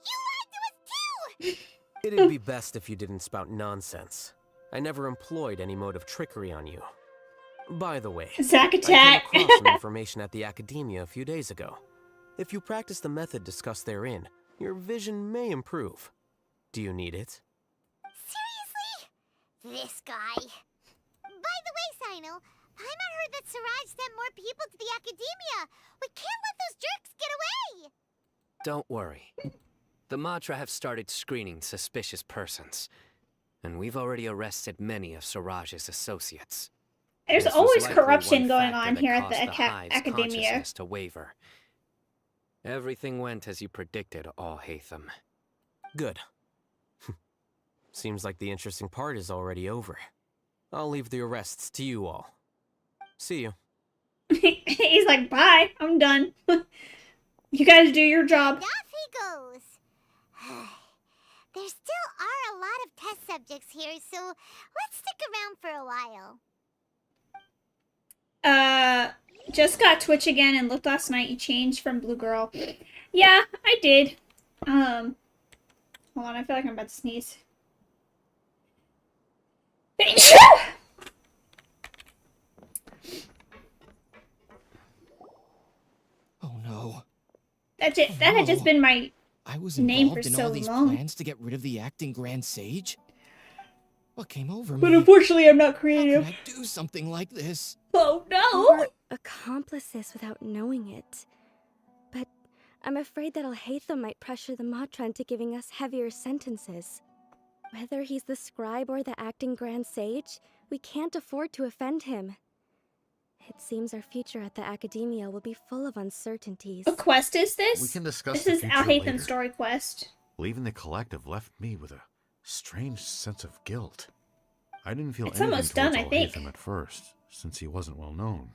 You lied to us too! It'd be best if you didn't spout nonsense. I never employed any mode of trickery on you. By the way, Zack attack. I came across some information at the Akademiya a few days ago. If you practice the method discussed therein, your vision may improve. Do you need it? Seriously? This guy. By the way, Sino, Paimon heard that Siraj sent more people to the Akademiya. We can't let those jerks get away! Don't worry. The Matra have started screening suspicious persons, and we've already arrested many of Siraj's associates. There's This was always likely corruption one going factor on that here at the caused Hive's Akademiya. consciousness to waver. Everything went as you predicted, Alhaitham. Good. Seems like the interesting part is already over. I'll leave the arrests to you all. See you. He's like, bye, I'm done. You guys do your job. Off he goes. There still are a lot of test subjects here, so let's stick around for a while. Just got Twitch again and looked last night. You changed from Blue Girl. Yeah, I did. Hold on, I feel like I'm about to sneeze. Oh no. That's it. That had just been my I was name for involved in so all these long. plans to get rid of the acting Grand Sage? What came over But me? unfortunately, I'm not creative. How could I do something like this? Oh no! We're accomplices without knowing it. But I'm afraid that Alhaitham might pressure the Matra into giving us heavier sentences. Whether he's the scribe or the acting Grand Sage, we can't afford to offend him. It seems our future at the Akademiya will be full of uncertainties. What quest is this? We can discuss This the is future Alhaitham's later. story quest. Leaving the collective left me with a strange sense of guilt. I didn't feel It's anything almost towards done, I think. Alhaitham at first, since he wasn't well known.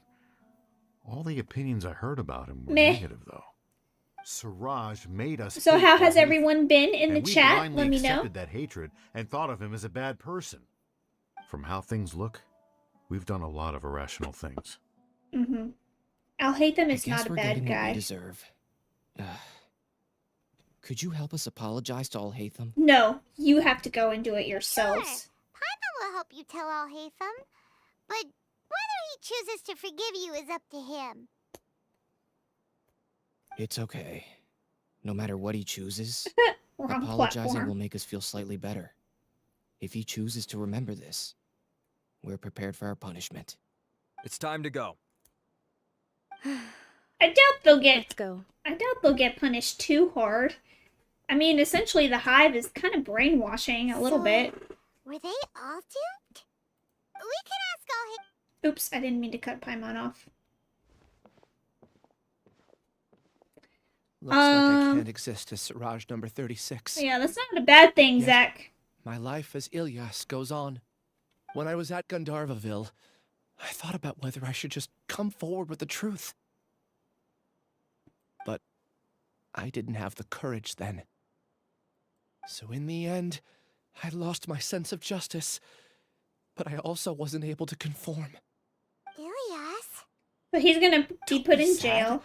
All the opinions I heard about him were Meh. negative, though. Siraj made us. So hate how has Alhaitham, everyone been in the and we chat? blindly Let me know. accepted that hatred and thought of him as a bad person. From how things look, we've done a lot of irrational things. Mm-hmm. Alhaitham I is guess not a we're bad getting what we guy. deserve. Could you help us apologize to Alhaitham? No, you have to go and do it yourselves. Paimon will help you tell Alhaitham, but whether he chooses to forgive you is up to him. It's okay. No matter what he chooses, Wrong apologizing platform. will make us feel slightly better. If he chooses to remember this, we're prepared for our punishment. It's time to go. I doubt they'll get. Let's go. I doubt they'll get punished too hard. I mean, essentially, the Hive is kind of brainwashing a little bit. Were they all duped? We can ask Alhaitham. Oops, I didn't mean to cut Paimon off. Looks like I can't exist as Siraj number 36. Yeah, that's not a bad thing, Yet, Zach. My life as Ilyas goes on. When I was at Gandharvaville, I thought about whether I should just come forward with the truth. But I didn't have the courage then. So in the end, I lost my sense of justice, but I also wasn't able to conform. Ilyas? But he's gonna be put in jail.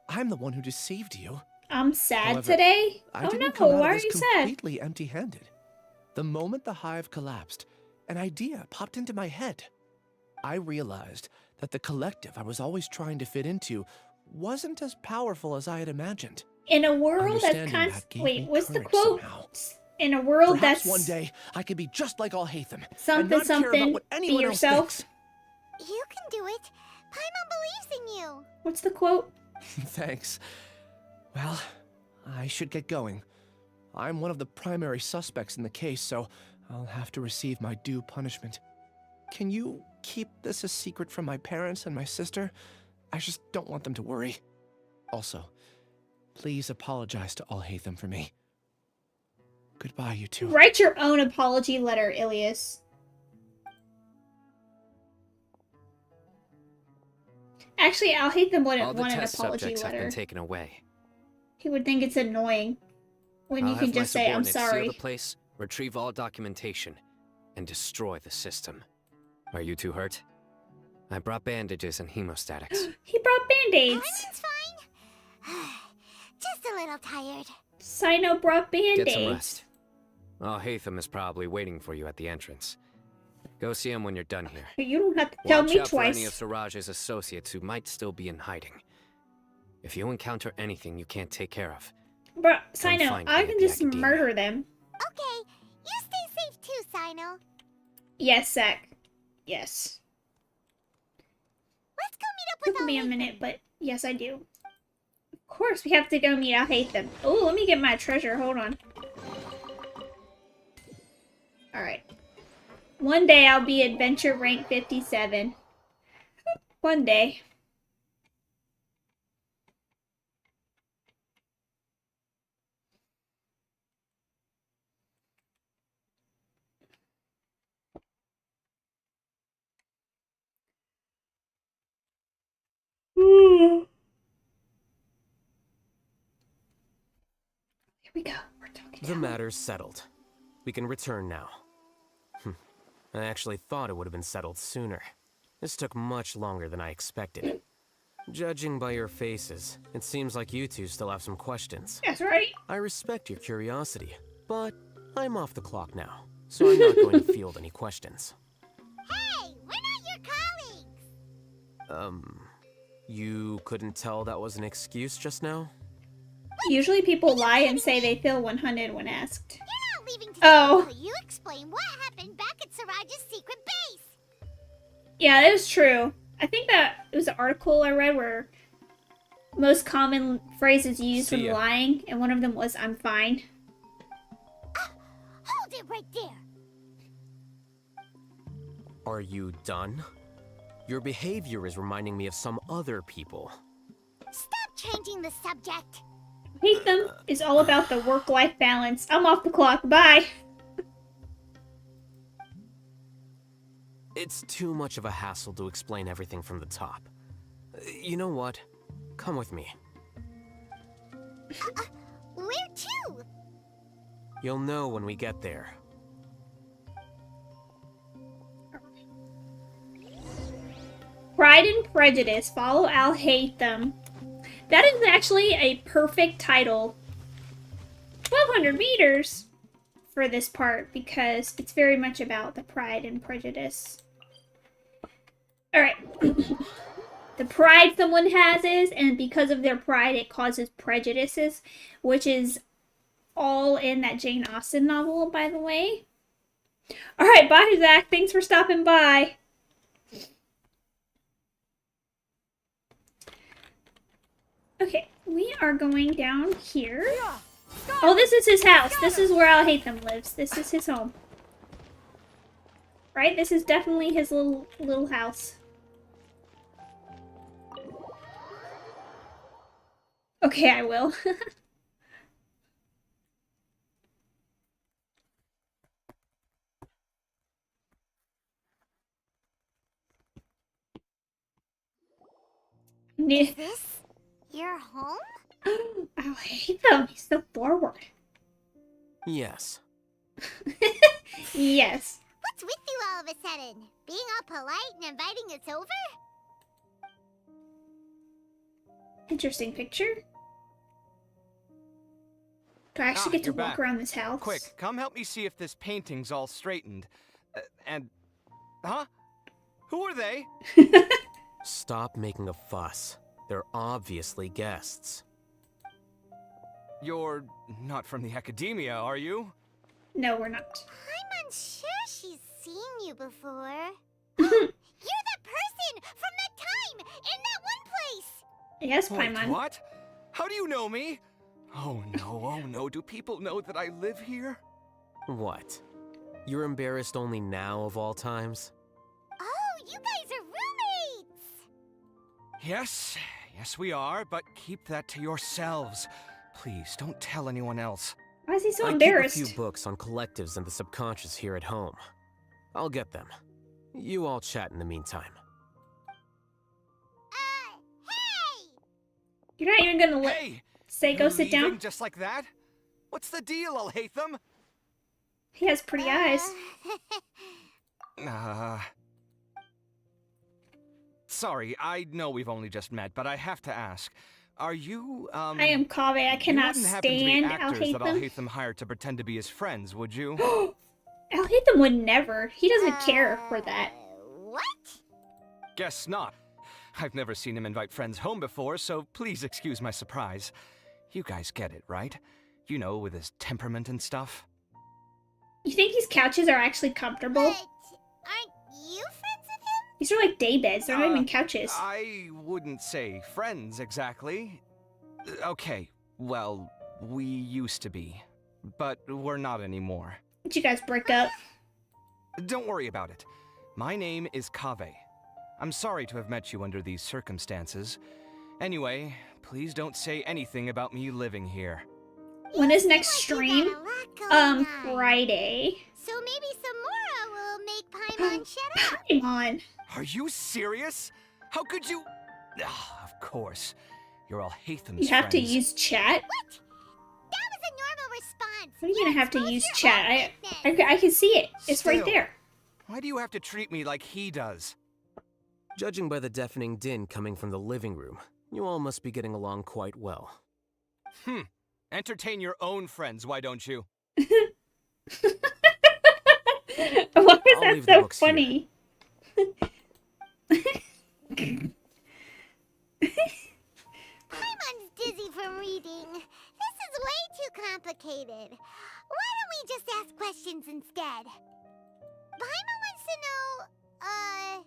I'm the one who deceived you. I'm sad However, today? I Oh didn't no, come out why of are this you sad? completely empty-handed. The moment the hive collapsed, an idea popped into my head. I realized that the collective I was always trying to fit into wasn't as powerful as I had imagined. In a world that's Understanding that gave wait, me what's the courage quote? somehow. In a world Perhaps that's one day I could be just like Alhaitham and something not care about something, what be anyone else yourself. thinks. You can do it. Paimon believes in you. What's the quote? Thanks. Well, I should get going. I'm one of the primary suspects in the case, so I'll have to receive my due punishment. Can you keep this a secret from my parents and my sister? I just don't want them to worry. Also, please apologize to Alhaitham for me. Goodbye, you two. Write your own apology letter, Ilias. Actually, Alhaitham wouldn't want an apology subjects letter. Have been taken away. He would think it's annoying when you can just say, "I'm sorry." Seal the place, retrieve all documentation, and destroy the system. Are you two hurt? I brought bandages and hemostatics. He brought band-aids. Simon's fine. Just a little tired. Sino brought band-aids. Get some rest. Alhaitham is probably waiting for you at the entrance. Go see him when you're done here. You don't have to tell me Watch out twice. for any of Suraj's associates who might still be in hiding. If you encounter anything you can't take care of, Bro, Sino, I can just murder them. Okay, you stay safe too, Sino. Yes, Zach. Yes. Let's go meet up with Took me a minute, but yes, I do. Of course, we have to go meet Alhaitham. Oh, let me get my treasure. Hold on. Alright. One day I'll be adventure rank 57. One day. Here we go. We're talking. The matter's settled. We can return now. I actually thought it would have been settled sooner. This took much longer than I expected. Judging by your faces, it seems like you two still have some questions. That's right. I respect your curiosity, but I'm off the clock now, so I'm not going to field any questions. Hey, we're not your colleagues. You couldn't tell that was an excuse just now? Usually people lie and say they feel 100 when asked. You're not leaving today Oh. until you explain what happened back at Suraj's secret base. Yeah, that is true. I think that it was an article I read where most common phrases used when lying, and one of them was, "I'm fine." Hold it right there. Are you done? Your behavior is reminding me of some other people. Stop changing the subject. Alhaitham is all about the work-life balance. I'm off the clock. Bye. It's too much of a hassle to explain everything from the top. You know what? Come with me. Where to? You'll know when we get there. Pride and Prejudice. Follow Alhaitham. That is actually a perfect title. 1,200 meters for this part because it's very much about the Pride and Prejudice. Alright. The pride someone has is, and because of their pride, it causes prejudices, which is all in that Jane Austen novel, by the way. Alright, bye, Zach. Thanks for stopping by. Okay, we are going down here. Oh, this is his house. This is where Alhaitham lives. This is his home. Right? This is definitely his little house. Okay, I will. Is this your home? Alhaitham, he's so forward. Yes. Yes. What's with you all of a sudden? Being all polite and inviting us over? Interesting picture. Do I actually get to you're walk back. around this house? Quick, come help me see if this painting's all straightened. Huh? Who are they? Stop making a fuss. They're obviously guests. You're not from the Akademiya, are you? No, we're not. I'm unsure she's seen you before. You're the person from that time in that one place! Yes, Wait, Paimon. what? How do you know me? Oh no, do people know that I live here? What? You're embarrassed only now of all times? Oh, you guys are roommates! Yes, we are, but keep that to yourselves. Please, don't tell anyone else. Why is he so I embarrassed? keep a few books on collectives and the subconscious here at home. I'll get them. You all chat in the meantime. Hey! You're not even gonna say go You're sit down? leaving just like that? What's the deal, Alhaitham? He has pretty eyes. Sorry, I know we've only just met, but I have to ask. Are you, I am Kaveh. I cannot you wouldn't happen to be stand actors that Alhaitham. Alhaitham hired to pretend to be his friends, would you? Alhaitham would never. He doesn't care for that. What? Guess not. I've never seen him invite friends home before, so please excuse my surprise. You guys get it, right? You know, with his temperament and stuff. You think these couches are actually comfortable? Aren't you friends with him? These are like day beds. They're not even couches. I wouldn't say friends, exactly. Okay, well, we used to be. But we're not anymore. Did you guys break up? Don't worry about it. My name is Kaveh. I'm sorry to have met you under these circumstances. Anyway, please don't say anything about me living here. When is next stream? Friday. So maybe Sumeru will make Paimon shut up. Paimon. Are you serious? How could you? Of course. You're Alhaitham's You have to friends. use chat? What? That was a normal response. What are you gonna have to use chat? I can see it. It's right Still, there. Why do you have to treat me like he does? Judging by the deafening din coming from the living room, you all must be getting along quite well. Entertain your own friends, why don't you? Why is I'll that leave the so books here. funny? Paimon's dizzy from reading. This is way too complicated. Why don't we just ask questions instead? Paimon wants to know, oh,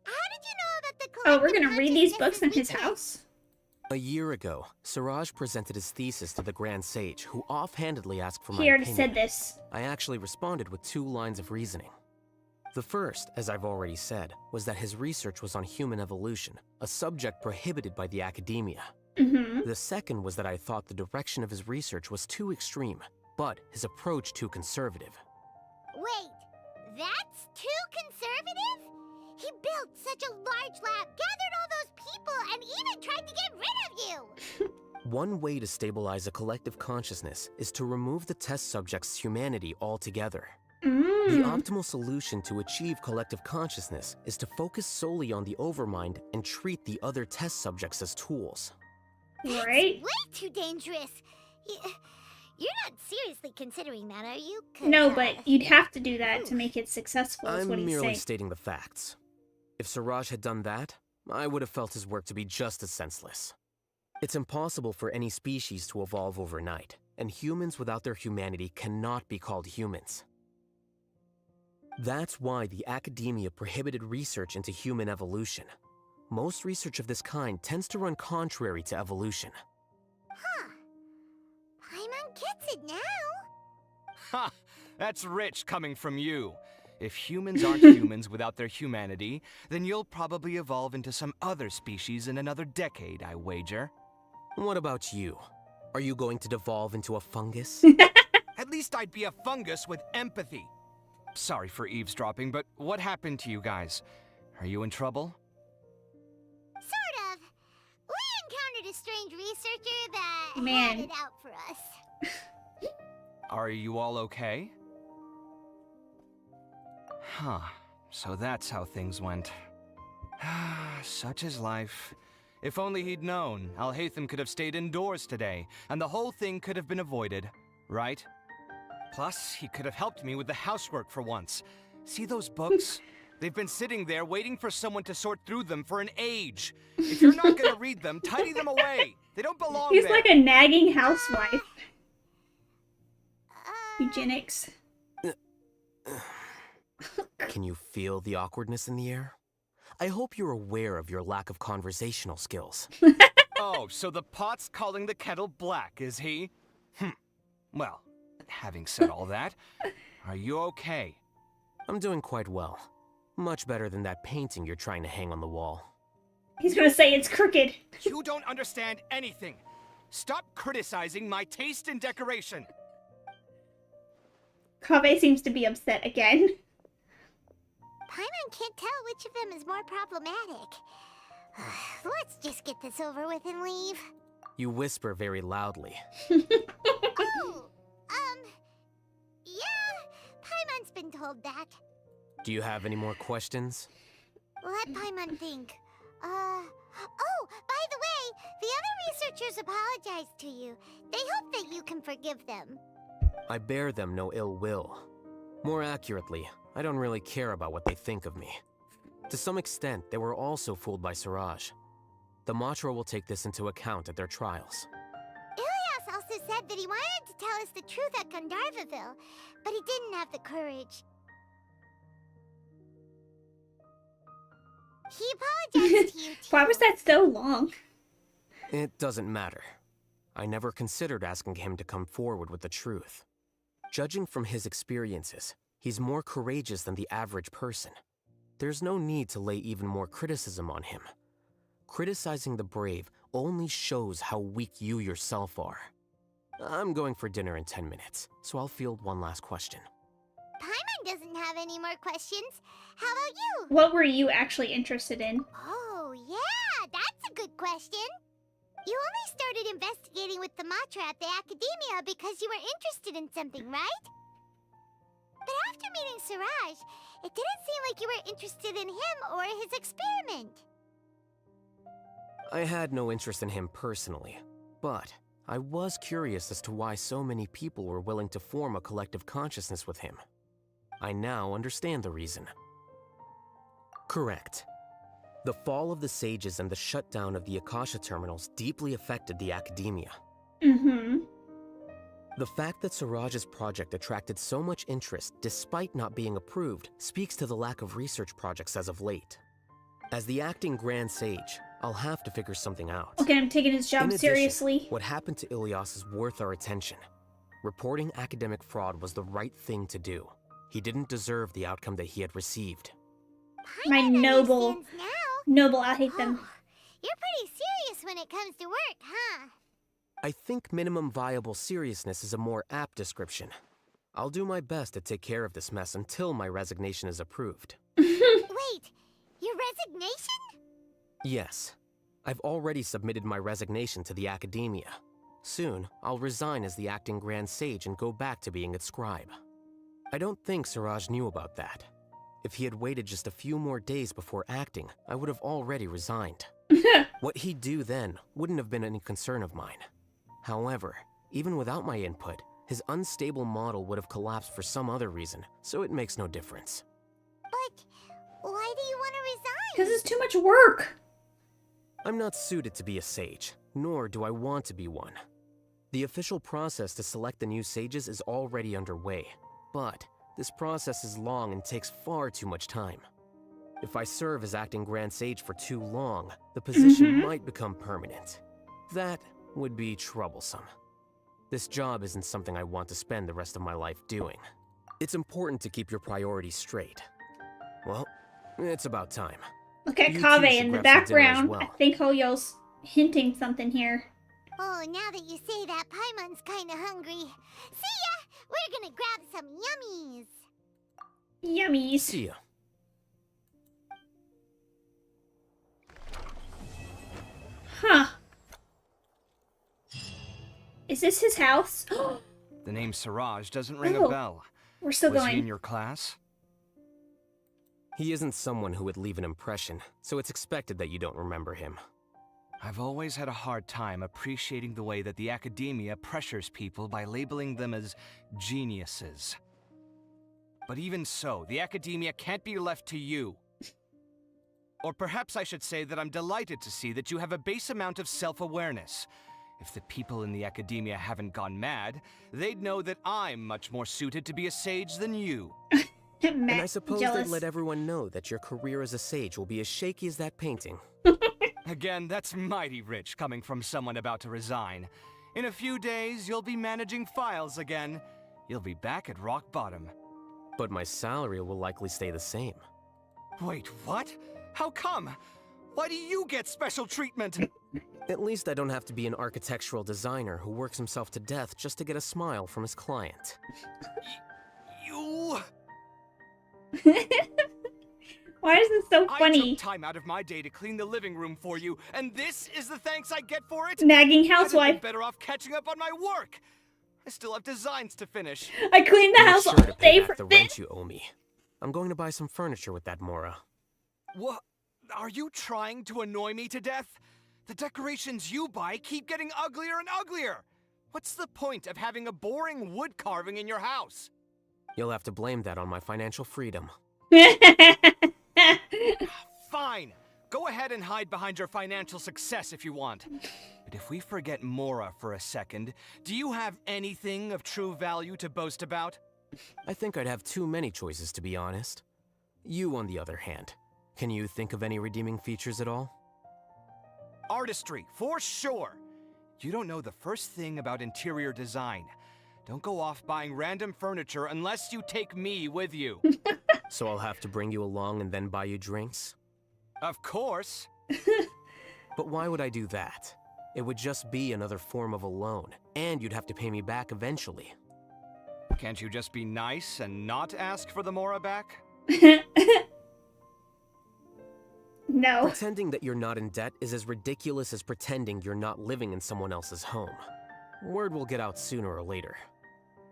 how did you know about the Oh, we're collective gonna read these books in consciousness his house? A year ago, Siraj presented his thesis to the Grand Sage, who offhandedly asked for my He already opinion. said this. I actually responded with 2 lines of reasoning. The first, as I've already said, was that his research was on human evolution, a subject prohibited by the Akademiya. The second was that I thought the direction of his research was too extreme, but his approach too conservative. Wait, that's too conservative? He built such a large lab, gathered all those people, and even tried to get rid of you! One way to stabilize a collective consciousness is to remove the test subject's humanity altogether. The optimal solution to achieve collective consciousness is to focus solely on the overmind and treat the other test subjects as tools. Right? Way too dangerous! You're not seriously considering that, are you? 'Cause, No, but you'd have to do that to make it successful, is I'm what he's merely saying. stating the facts. If Siraj had done that, I would have felt his work to be just as senseless. It's impossible for any species to evolve overnight, and humans without their humanity cannot be called humans. That's why the Akademiya prohibited research into human evolution. Most research of this kind tends to run contrary to evolution. Huh. Paimon gets it now. Ha! That's rich coming from you. If humans aren't humans without their humanity, then you'll probably evolve into some other species in another decade, I wager. What about you? Are you going to devolve into a fungus? At least I'd be a fungus with empathy. Sorry for eavesdropping, but what happened to you guys? Are you in trouble? Sort of. We encountered a strange researcher that Man. had it out for us. Are you all okay? Huh. So that's how things went. Such is life. If only he'd known, Alhaitham could have stayed indoors today, and the whole thing could have been avoided, right? Plus, he could have helped me with the housework for once. See those books? They've been sitting there waiting for someone to sort through them for an age. If you're not gonna read them, tidy them away. They don't belong He's there. like a nagging housewife. Eugenics. Can you feel the awkwardness in the air? I hope you're aware of your lack of conversational skills. Oh, so the pot's calling the kettle black, is he? Well, having said all that, are you okay? I'm doing quite well. Much better than that painting you're trying to hang on the wall. He's gonna say it's crooked. You don't understand anything. Stop criticizing my taste in decoration. Kaveh seems to be upset again. Paimon can't tell which of them is more problematic. Let's just get this over with and leave. You whisper very loudly. Oh, yeah, Paimon's been told that. Do you have any more questions? Let Paimon think. Oh, by the way, the other researchers apologized to you. They hope that you can forgive them. I bear them no ill will. More accurately, I don't really care about what they think of me. To some extent, they were also fooled by Suraj. The Matra will take this into account at their trials. Ilias also said that he wanted to tell us the truth at Gandharvaville, but he didn't have the courage. He apologized to you too. Why was that so long? It doesn't matter. I never considered asking him to come forward with the truth. Judging from his experiences, he's more courageous than the average person. There's no need to lay even more criticism on him. Criticizing the brave only shows how weak you yourself are. I'm going for dinner in 10 minutes, so I'll field one last question. Paimon doesn't have any more questions. How about you? What were you actually interested in? Oh, yeah, that's a good question. You only started investigating with the Matra at the Akademiya because you were interested in something, right? But after meeting Suraj, it didn't seem like you were interested in him or his experiment. I had no interest in him personally, but I was curious as to why so many people were willing to form a collective consciousness with him. I now understand the reason. Correct. The fall of the sages and the shutdown of the Akasha terminals deeply affected the Akademiya. Mm-hmm. The fact that Suraj's project attracted so much interest despite not being approved speaks to the lack of research projects as of late. As the acting Grand Sage, I'll have to figure something out. Okay, I'm taking his job In addition, seriously. What happened to Ilias is worth our attention. Reporting academic fraud was the right thing to do. He didn't deserve the outcome that he had received. My noble Alhaitham. You're pretty serious when it comes to work, huh? I think minimum viable seriousness is a more apt description. I'll do my best to take care of this mess until my resignation is approved. Wait, your resignation? Yes. I've already submitted my resignation to the Akademiya. Soon, I'll resign as the acting Grand Sage and go back to being its scribe. I don't think Suraj knew about that. If he had waited just a few more days before acting, I would have already resigned. What he'd do then wouldn't have been any concern of mine. However, even without my input, his unstable model would have collapsed for some other reason, so it makes no difference. But why do you want to resign? Because it's too much work. I'm not suited to be a sage, nor do I want to be one. The official process to select the new sages is already underway, but this process is long and takes far too much time. If I serve as acting Grand Sage for too long, the position might become permanent. That would be troublesome. This job isn't something I want to spend the rest of my life doing. It's important to keep your priorities straight. Well, it's about time. Look at You two Kaveh should in the grab some dinner as background. well. I think Hoyo's hinting something here. Oh, now that you say that, Paimon's kinda hungry. See ya! We're gonna grab some yummies. Yummies. See ya. Huh. Is this his house? The name Suraj doesn't ring Oh, a bell. we're still Was going. he in your class? He isn't someone who would leave an impression, so it's expected that you don't remember him. I've always had a hard time appreciating the way that the Akademiya pressures people by labeling them as geniuses. But even so, the Akademiya can't be left to you. Or perhaps I should say that I'm delighted to see that you have a base amount of self-awareness. If the people in the Akademiya haven't gone mad, they'd know that I'm much more suited to be a sage than you. And I suppose they'd let everyone know that your career as a sage will be as shaky as that painting. Again, that's mighty rich coming from someone about to resign. In a few days, you'll be managing files again. You'll be back at rock bottom. But my salary will likely stay the same. Wait, what? How come? Why do you get special treatment? At least I don't have to be an architectural designer who works himself to death just to get a smile from his client. You... Why is this so funny? I took time out of my day to clean the living room for you, and this is the thanks I get for it? Nagging I'd have housewife. been better off catching up on my work. I still have designs to finish. I cleaned the house all Make sure to pay day back for the this. rent you owe me. I'm going to buy some furniture with that Mora. What? Are you trying to annoy me to death? The decorations you buy keep getting uglier and uglier. What's the point of having a boring wood carving in your house? You'll have to blame that on my financial freedom. Fine. Go ahead and hide behind your financial success if you want. But if we forget Mora for a second, do you have anything of true value to boast about? I think I'd have too many choices, to be honest. You, on the other hand, can you think of any redeeming features at all? Artistry, for sure. You don't know the first thing about interior design. Don't go off buying random furniture unless you take me with you. So I'll have to bring you along and then buy you drinks? Of course. But why would I do that? It would just be another form of a loan, and you'd have to pay me back eventually. Can't you just be nice and not ask for the Mora back? No. Pretending that you're not in debt is as ridiculous as pretending you're not living in someone else's home. Word will get out sooner or later.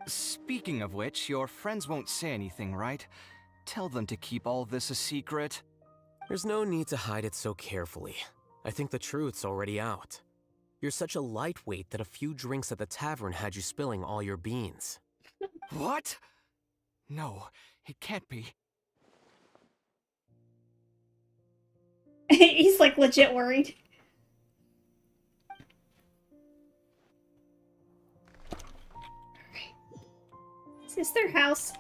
Speaking of which, your friends won't say anything, right? Tell them to keep all this a secret. There's no need to hide it so carefully. I think the truth's already out. You're such a lightweight that a few drinks at the tavern had you spilling all your beans. What? No, it can't be. He's like legit worried. Is this their house?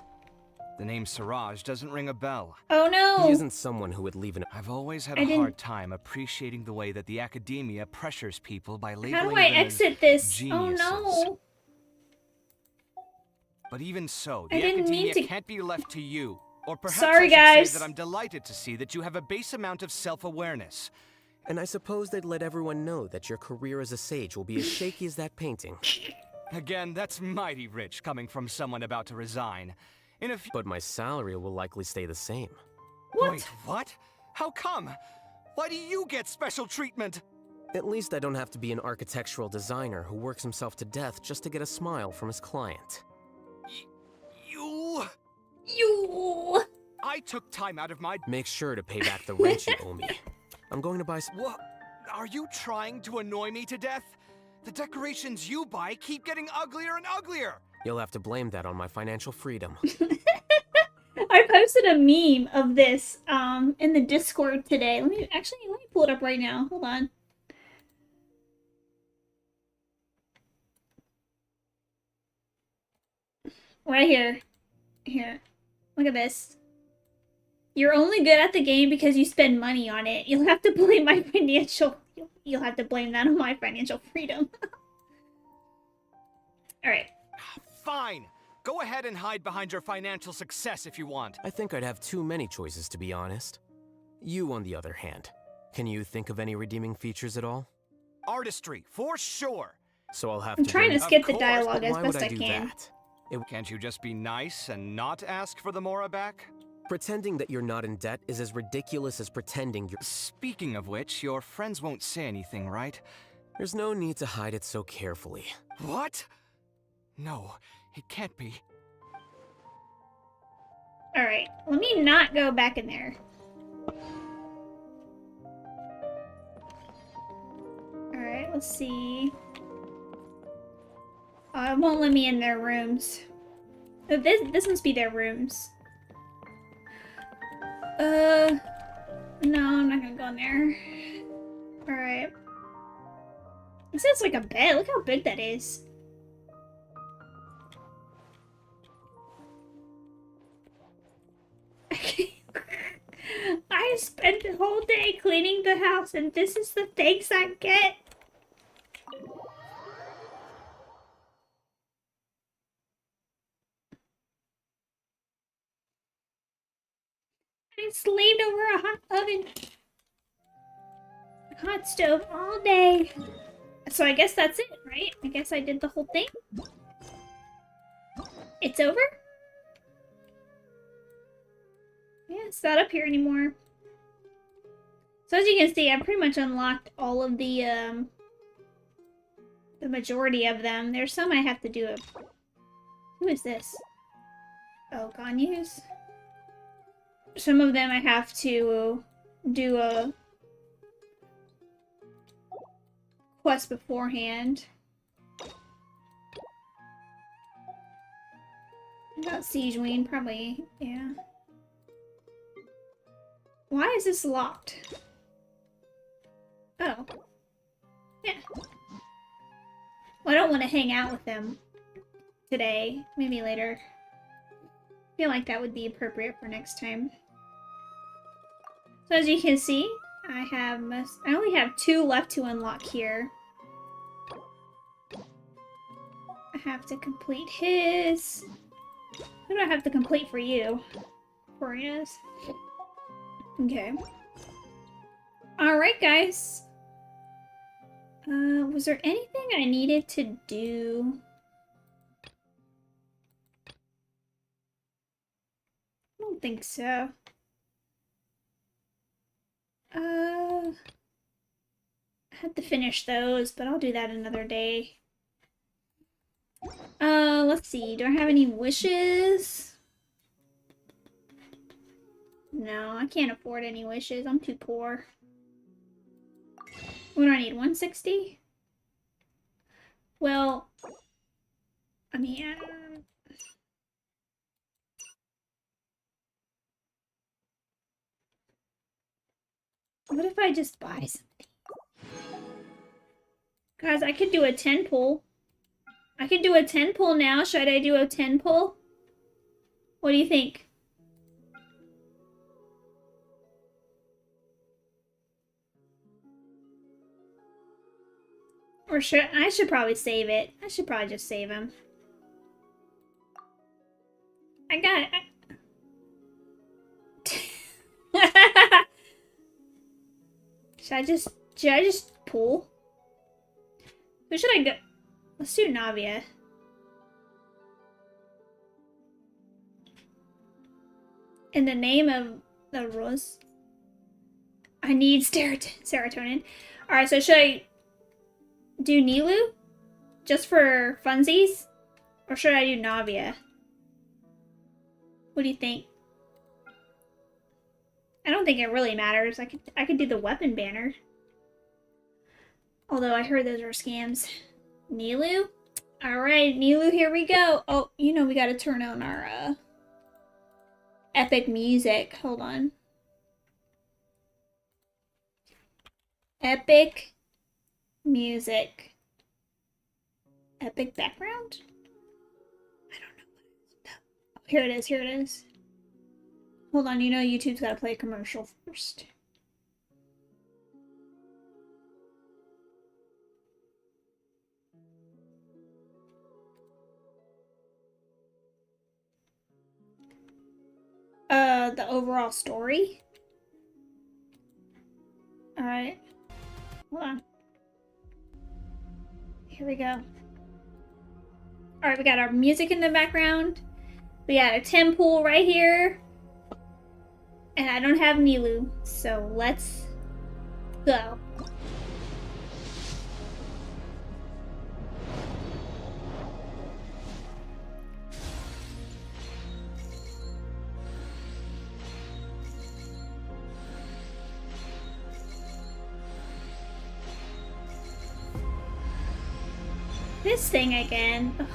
The name Siraj doesn't ring a bell. Oh no! He isn't someone who would leave an... I've always had a hard time appreciating the way that the Akademiya pressures people by labeling How do I them as exit this? geniuses. Oh no! But even so, I the didn't mean Akademiya to- can't be left to you. Or perhaps Sorry, I should guys. say that I'm delighted to see that you have a base amount of self-awareness. And I suppose they'd let everyone know that your career as a sage will be as shaky as that painting. Again, that's mighty rich coming from someone about to resign. But my salary will likely stay the same. What? Wait, what? How come? Why do you get special treatment? At least I don't have to be an architectural designer who works himself to death just to get a smile from his client. You... I took time out of my... Make sure to pay back the rent you owe me. I'm going to buy some... What? Are you trying to annoy me to death? The decorations you buy keep getting uglier and uglier. You'll have to blame that on my financial freedom. I posted a meme of this in the Discord today. Let me pull it up right now. Hold on. Right here. Here. Look at this. You're only good at the game because you spend money on it. You'll have to blame my financial... You'll have to blame that on my financial freedom. Alright. Fine. Go ahead and hide behind your financial success if you want. I think I'd have too many choices, to be honest. You, on the other hand, can you think of any redeeming features at all? Artistry, for sure. So I'll have I'm to... trying to bring- skip the Of course, dialogue But as why would best I do can. that? Can't you just be nice and not ask for the Mora back? Pretending that you're not in debt is as ridiculous as pretending you're... Speaking of which, your friends won't say anything, right? There's no need to hide it so carefully. What? No, it can't be. Alright, let me not go back in there. Alright, let's see. Oh, it won't let me in their rooms. Oh, this must be their rooms. No, I'm not gonna go in there. Alright. This is like a bed. Look how big that is. a whole day cleaning the house, and this is the thanks I get. I slaved over a hot oven, a hot stove all day. So I guess that's it, right? I guess I did the whole thing. It's over? Yeah, it's not up here anymore. So as you can see, I pretty much unlocked all of the majority of them. There's some I have to do. Who is this? Oh, Ganyu's. Some of them I have to do a quest beforehand. About Siege Ween, probably, yeah. Why is this locked? Oh. Yeah. Well, I don't want to hang out with them today. Maybe later. I feel like that would be appropriate for next time. So as you can see, I only have 2 left to unlock here. I have to complete his. Who do I have to complete for you? Coria's. Okay. Alright, guys. Was there anything I needed to do? I don't think so. I had to finish those, but I'll do that another day. Let's see. Do I have any wishes? No, I can't afford any wishes. I'm too poor. What do I need? 160? Well, I mean, what if I just buy something? Guys, I could do a 10 pull. I could do a 10 pull now. Should I do a 10 pull? What do you think? Or I should probably save it. I should probably just save him. I got it. Should I just pull? Who should I go? Let's do Navia. In the name of the rose. I need serotonin. Alright, so should I do Nilu? Just for funsies? Or should I do Navia? What do you think? I don't think it really matters. I could do the weapon banner. Although I heard those are scams. Nilu? Alright, Nilu, here we go. Oh, you know we gotta turn on our epic music. Hold on. Epic music. Epic background? I don't know what it is. Oh, here it is, here it is. Hold on, you know YouTube's gotta play a commercial first. The overall story? Alright. Hold on. Here we go. Alright, we got our music in the background. We got a 10 pool right here. And I don't have Nilu, so let's go. This thing again. Ugh.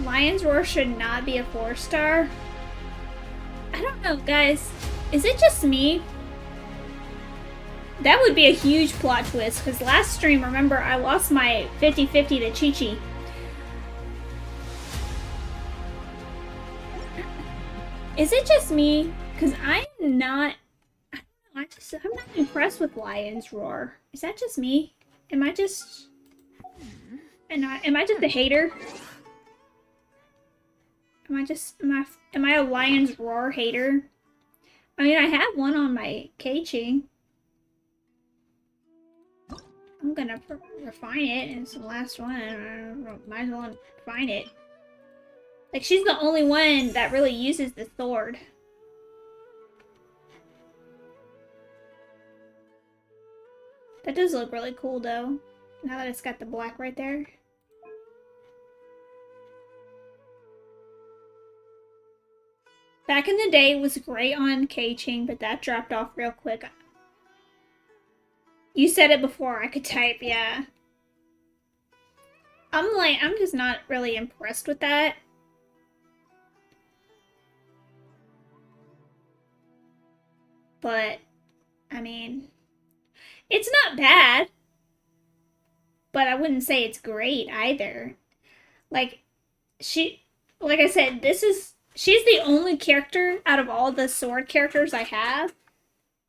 Lion's Roar should not be a 4-star. don't know, guys. Is it just me? That would be a huge plot twist, because last stream, remember, I lost my 50-50 to Chi-Chi. Is it just me? Because I'm not... I'm not impressed with Lion's Roar. Is that just me? Am I just... Am I just a hater? Am I a Lion's Roar hater? I mean, I have one on my Keiichi. I'm gonna refine it. It's the last one. I might as well refine it. Like, she's the only one that really uses the sword. That does look really cool, though. Now that it's got the black right there. Back in the day, it was great on Keiichi, but that dropped off real quick. You said it before I could type, yeah. I'm just not really impressed with that. But, I mean, it's not bad. But I wouldn't say it's great either. Like I said, she's the only character out of all the sword characters I have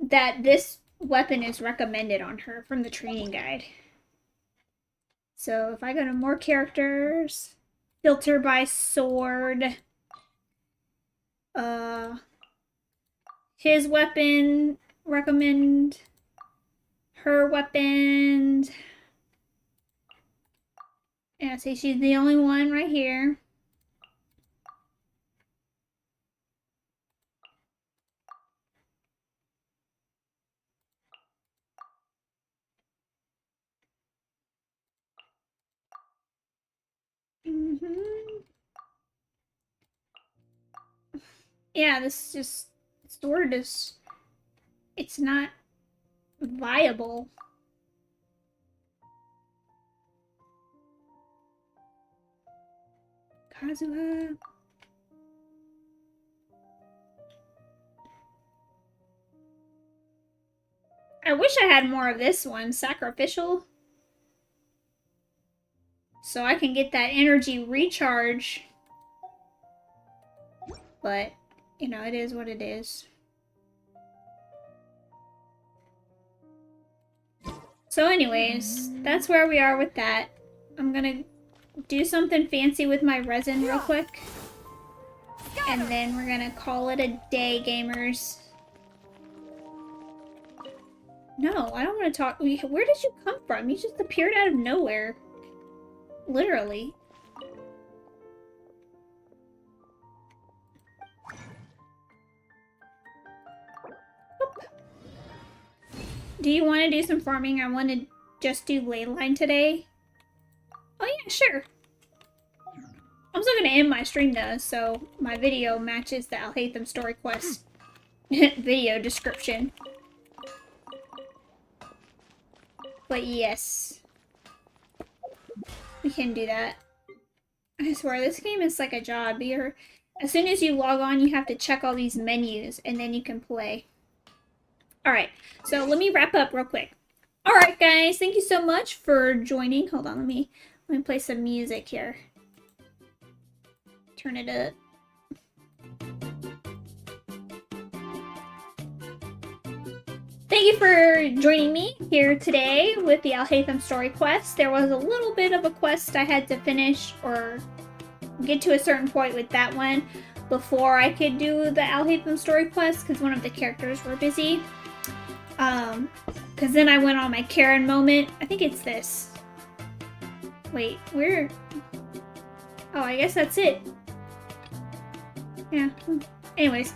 that this weapon is recommended on her from the training guide. So if I go to more characters, filter by sword, his weapon, recommend her weapons. Yeah, see, she's the only one right here. Yeah, this just sword is, it's not viable. Kazuha. I wish I had more of this one, sacrificial. So I can get that energy recharge. But, you know, it is what it is. So anyways, that's where we are with that. I'm gonna do something fancy with my resin real quick. And then we're gonna call it a day, gamers. No, I don't want to talk. Where did you come from? You just appeared out of nowhere. Literally. Oop. Do you want to do some farming? I want to just do ley line today. Oh yeah, sure. I'm still going to end my stream though, so my video matches the Alhaitham story quest video description. But yes, we can do that. I swear, this game is like a job. As soon as you log on, you have to check all these menus, and then you can play. Alright, so let me wrap up real quick. Alright guys, thank you so much for joining. Hold on, let me play some music here. Turn it up. Thank you for joining me here today with the Alhaitham story quest. There was a little bit of a quest I had to finish or get to a certain point with that one before I could do the Alhaitham story quest because one of the characters were busy. Because then I went on my Karen moment. I think it's this. Wait, where? Oh, I guess that's it. Yeah. Anyways.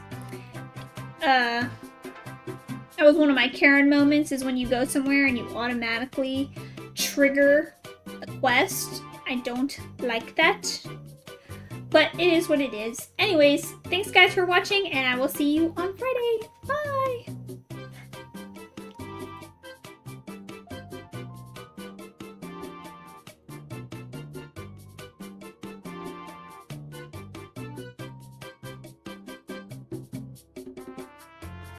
That was one of my Karen moments, is when you go somewhere and you automatically trigger a quest. I don't like that. But it is what it is. Anyways, thanks guys for watching, and I will see you on Friday.